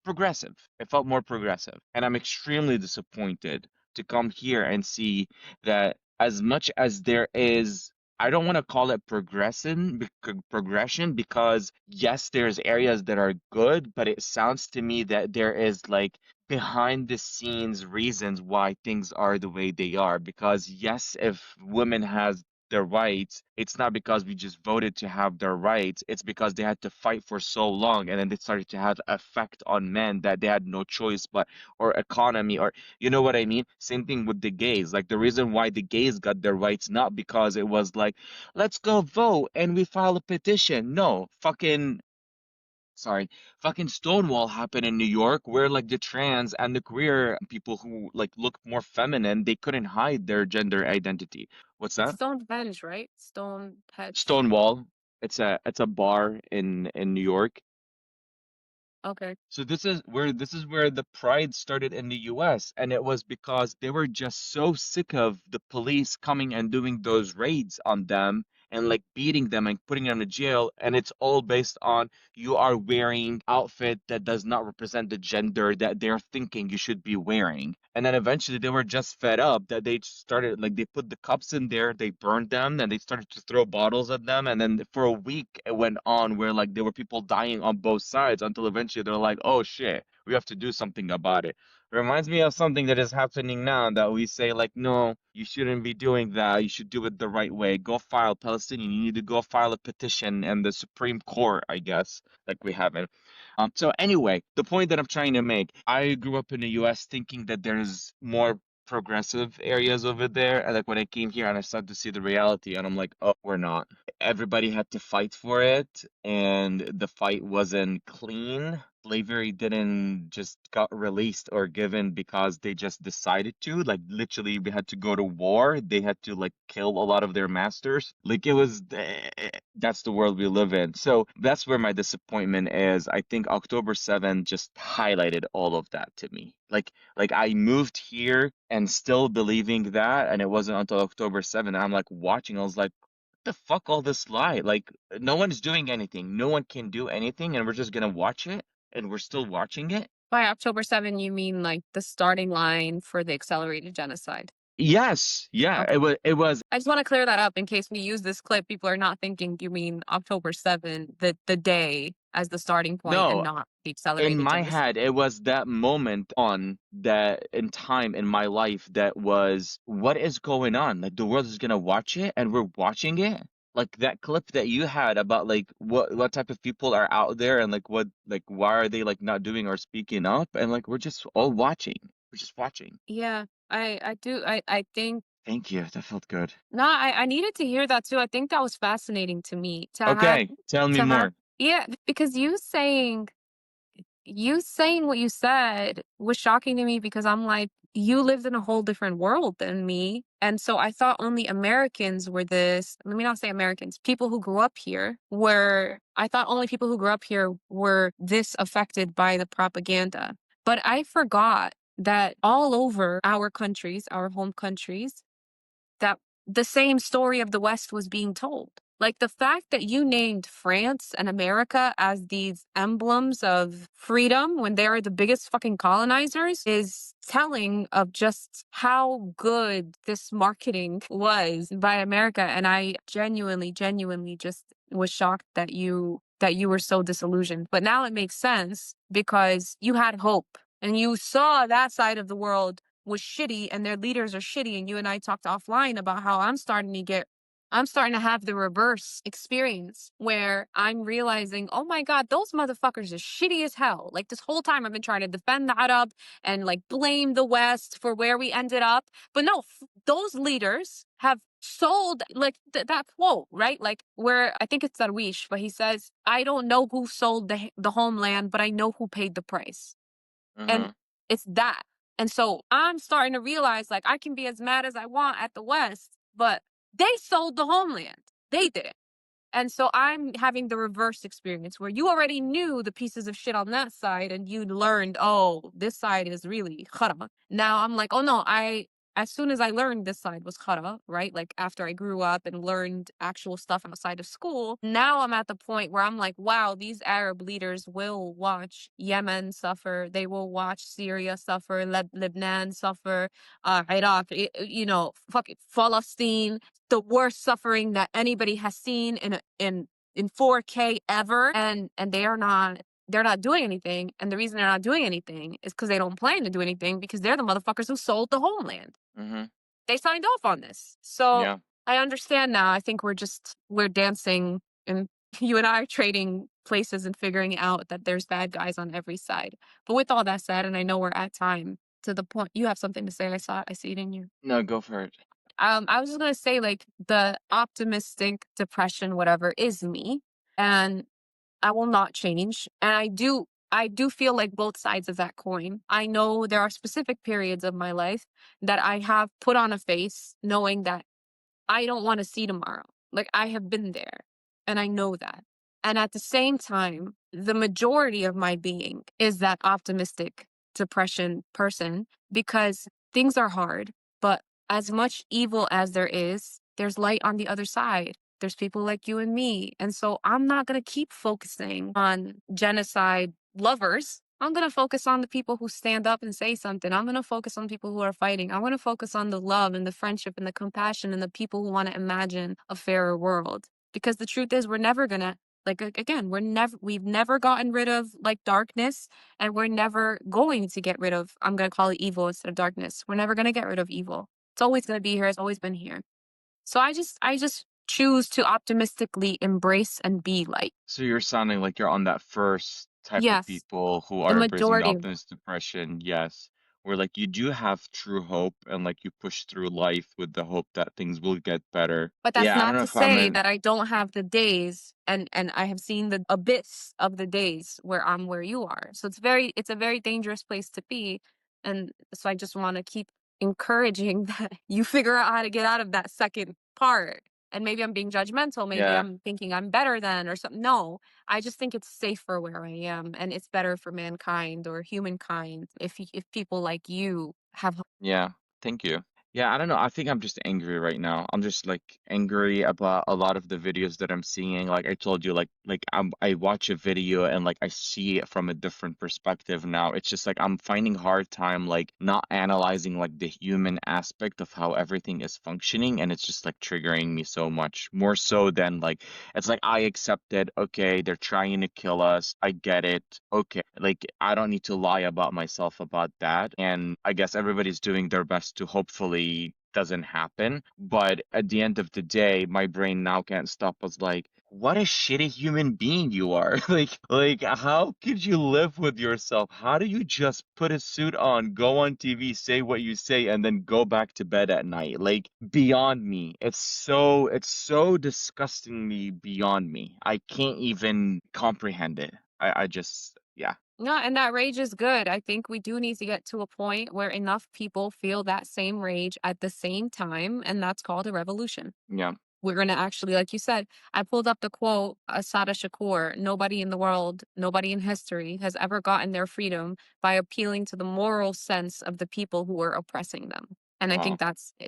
progressive. It felt more progressive. And I'm extremely disappointed to come here and see that as much as there is, I don't want to call it progression because yes, there's areas that are good, but it sounds to me that there is like behind the scenes reasons why things are the way they are. Because yes, if women has their rights, it's not because we just voted to have their rights. It's because they had to fight for so long, and then they started to have effect on men that they had no choice but or economy or you know what I mean? Same thing with the gays. Like the reason why the gays got their rights not because it was like, let's go vote and we file a petition. No, fucking Stonewall happened in New York where like the trans and the queer people who like looked more feminine, they couldn't hide their gender identity. What's It's that? Stonehenge, right? Stonehenge. Stonewall. It's a bar in New York. Okay. So this is where the pride started in the US, and it was because they were just so sick of the police coming and doing those raids on them and like beating them and putting them in jail, and it's all based on you are wearing outfit that does not represent the gender that they're thinking you should be wearing. And then eventually they were just fed up that they started like they put the cops in there, they burned them, and they started to throw bottles at them. And then for a week it went on where like there were people dying on both sides until eventually they're like, oh shit, we have to do something about it. Reminds me of something that is happening now that we say like, no, you shouldn't be doing that. You should do it the right way. Go file Palestinian. You need to go file a petition and the Supreme Court, I guess, like we haven't. So anyway, the point that I'm trying to make, I grew up in the US thinking that there's more progressive areas over there. And like when I came here and I started to see the reality, and I'm like, oh, we're not. Everybody had to fight for it, and the fight wasn't clean. Slavery didn't just got released or given because they just decided to. Like literally, we had to go to war. They had to like kill a lot of their masters. Like it was, that's the world we live in. So that's where my disappointment is. I think October 7th just highlighted all of that to me. Like I moved here and still believing that, and it wasn't until October 7th. I'm like watching. I was like, the fuck all this lie? Like no one's doing anything. No one can do anything, and we're just gonna watch it, and we're still watching it. By October 7, you mean like the starting line for the accelerated genocide? Yes, yeah, Okay. it was I just want to clear that up in case we use this clip. People are not thinking you mean October 7, the day as the starting point and no, not the in accelerated my genocide. head, it was that moment on that in time in my life that was what is going on? Like the world is gonna watch it and we're watching it. Like that clip that you had about like what type of people are out there and like what like why are they like not doing or speaking up and like we're just all watching. We're just watching. Yeah, I do. I think Thank you. That felt good. no, I needed to hear that too. I think that was fascinating to me Okay, tell me to have more. yeah, because you saying what you said was shocking to me because I'm like, you lived in a whole different world than me. And so I thought only Americans were this, let me not say Americans, people who grew up here I thought only people who grew up here were this affected by the propaganda. But I forgot that all over our countries, our home countries, that the same story of the West was being told. Like the fact that you named France and America as these emblems of freedom when they're the biggest fucking colonizers is telling of just how good this marketing was by America. And I genuinely just was shocked that you were so disillusioned. But now it makes sense because you had hope and you saw that side of the world was shitty and their leaders are shitty. And you and I talked offline about how I'm starting to have the reverse experience where I'm realizing, oh my God, those motherfuckers are shitty as hell. Like this whole time I've been trying to defend the Arab and like blame the West for where we ended up. But no, those leaders have sold like that quote, right? Like where I think it's Darwish, but he says, I don't know who sold the homeland, but I know who paid the price. And Mm-hmm. it's that. And so I'm starting to realize like I can be as mad as I want at the West, but they sold the homeland. They did it. And so I'm having the reverse experience where you already knew the pieces of shit on that side and you learned, oh, this side is really khara. Now I'm like, oh no, as soon as I learned this side was khara, right? Like after I grew up and learned actual stuff outside of school, now I'm at the point where I'm like, wow, these Arab leaders will watch Yemen suffer. They will watch Syria suffer, Lebanon suffer, Iraq, fucking Palestine, the worst suffering that anybody has seen in 4K ever, and they're not doing anything. And the reason they're not doing anything is because they don't plan to do anything because they're the motherfuckers who sold the homeland. Mm-hmm. They signed off on this. So Yeah. I understand now. I think we're dancing and you and I are trading places and figuring out that there's bad guys on every side. But with all that said, and I know we're at time to the point you have something to say. I see it in you. No, go for it. I was just gonna say, like, the optimistic depression, whatever, is me, and I will not change. And I do feel like both sides of that coin. I know there are specific periods of my life that I have put on a face knowing that I don't want to see tomorrow. Like I have been there and I know that. And at the same time, the majority of my being is that optimistic depression person because things are hard, but as much evil as there is, there's light on the other side. There's people like you and me. And so I'm not going to keep focusing on genocide lovers. I'm going to focus on the people who stand up and say something. I'm going to focus on people who are fighting. I want to focus on the love and the friendship and the compassion and the people who want to imagine a fairer world. Because the truth is, we're never going to, like, again, we've never gotten rid of like darkness and we're never going to get rid of, I'm going to call it evil instead of darkness. We're never going to get rid of evil. It's always going to be here. It's always been here. So I just choose to optimistically embrace and be light. So you're sounding like you're on that first type of Yes, people who the are embracing the majority. optimist depression, yes. Where like you do have true hope and like you push through life with the hope that things will get better. But that's Yeah, I don't not know to if I'm say in that I don't have the days and I have seen the abyss of the days where I'm where you are. So it's a very dangerous place to be. And so I just want to keep encouraging that you figure out how to get out of that second part. And maybe I'm being judgmental. Maybe yeah. I'm thinking I'm better than or something. No, I just think it's safer where I am and it's better for mankind or humankind if people like you have Yeah, thank you. Yeah, I don't know. I think I'm just angry right now. I'm just like angry about a lot of the videos that I'm seeing. Like I told you, I watch a video and like I see it from a different perspective now. It's just like I'm finding hard time like not analyzing like the human aspect of how everything is functioning, and it's just like triggering me so much more so than like it's like I accepted, okay, they're trying to kill us. I get it. Okay. Like I don't need to lie about myself about that. And I guess everybody's doing their best to hopefully doesn't happen. But at the end of the day, my brain now can't stop us like, what a shitty human being you are. Like how could you live with yourself? How do you just put a suit on, go on TV, say what you say, and then go back to bed at night? Like beyond me. It's so disgustingly beyond me. I can't even comprehend it. I just yeah. No, and that rage is good. I think we do need to get to a point where enough people feel that same rage at the same time, and that's called a revolution. Yeah. We're going to actually, like you said, I pulled up the quote, Asada Shakur, nobody in the world, nobody in history has ever gotten their freedom by appealing to the moral sense of the people who were oppressing them. And I Wow. think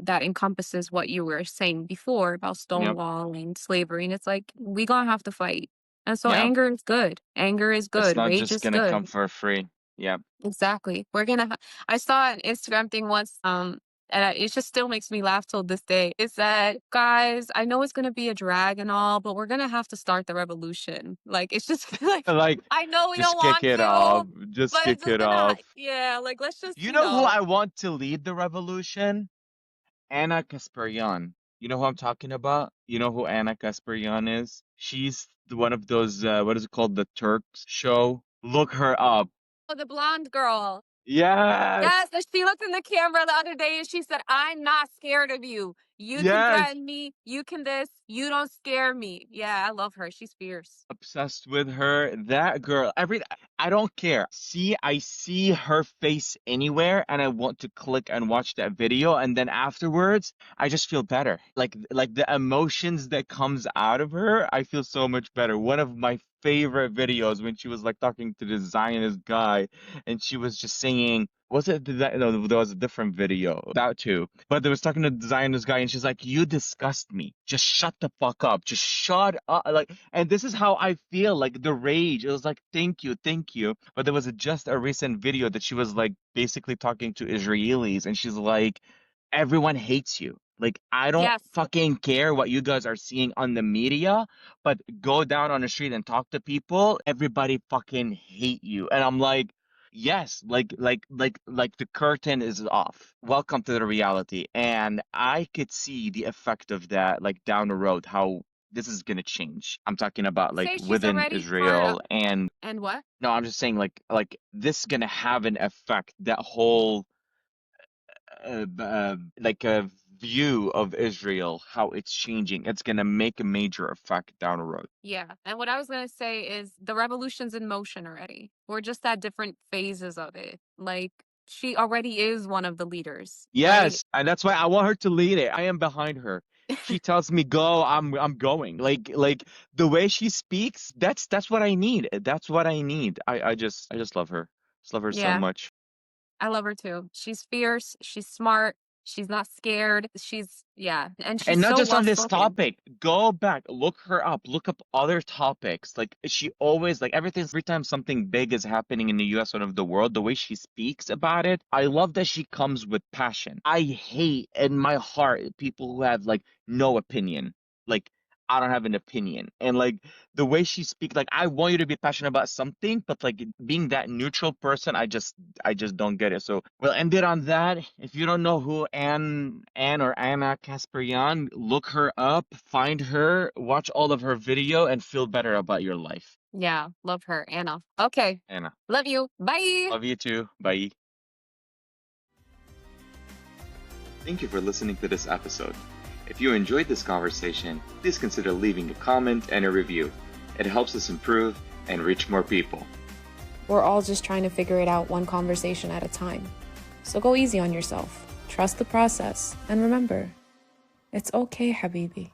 that encompasses what you were saying before about Yep. Stonewall and slavery, and it's like, we gonna have to fight. And so Yep. anger is good. Anger is It's good. not Rage just is gonna come good. for free. Yep. Exactly. We're gonna I saw an Instagram thing once, and it just still makes me laugh till this day. It said, "Guys, I know it's gonna be a drag and all, but we're gonna have to start the revolution." Like, it's just like, Like, I know we don't just kick want it to, off. Just but it's kick just it gonna off. yeah, like, let's just, You know who I want to lead the revolution? Anna Kasparian. You know who I'm talking about? You know who Anna Kasparian is? She's one of those, what is it called? The Turks show. Look her up. Oh, the blonde girl. Yes. Yes, she looked in the camera the other day and she said, "I'm not scared of you. You can Yes. threaten me. You can this. You don't scare me." Yeah, I love her. She's fierce. Obsessed with her. That girl, I don't care. I see her face anywhere and I want to click and watch that video and then afterwards I just feel better. Like the emotions that comes out of her, I feel so much better. One of my favorite videos when she was like talking to the Zionist guy and she was just saying, was it that? No, there was a different video, that too. But they was talking to the Zionist guy, and she's like, "You disgust me. Just shut the fuck up. Just shut up." Like, and this is how I feel. Like the rage. It was like, "Thank you, thank you." But there was just a recent video that she was like basically talking to Israelis, and she's like, "Everyone hates you. Like, I don't Yes. fucking care what you guys are seeing on the media, but go down on the street and talk to people. Everybody fucking hate you." And I'm like, yes, like the curtain is off. Welcome to the reality. And I could see the effect of that like down the road, how this is gonna change. I'm talking about like Say she's within already part of Israel and and what? no, I'm just saying like this is gonna have an effect. That whole like a view of Israel, how it's changing. It's gonna make a major effect down the road. Yeah. And what I was gonna say is the revolution's in motion already. We're just at different phases of it. Like, she already is one of the leaders, right? Yes, and that's why I want her to lead it. I am behind her. She tells me go, I'm going. Like the way she speaks, that's what I need. That's what I need. I just love her. Just love her so Yeah. much. I love her too. She's fierce, she's smart, she's not scared. Yeah, and And she's not so just well on this spoken. topic. Go back, look her up, look up other topics. Like she always like every time something big is happening in the US or of the world, the way she speaks about it, I love that she comes with passion. I hate in my heart people who have like no opinion. Like I don't have an opinion. And like the way she speaks, like I want you to be passionate about something, but like being that neutral person, I just don't get it. So we'll end it on that. If you don't know who Anne or Anna Kasparian, look her up, find her, watch all of her video, and feel better about your life. Yeah, love her, Anna. Okay. Anna, Love you. Bye. love you too. Bye. Thank you for listening to this episode. If you enjoyed this conversation, please consider leaving a comment and a review. It helps us improve and reach more people. We're all just trying to figure it out one conversation at a time. So go easy on yourself, trust the process, and remember, it's okay, Habibi.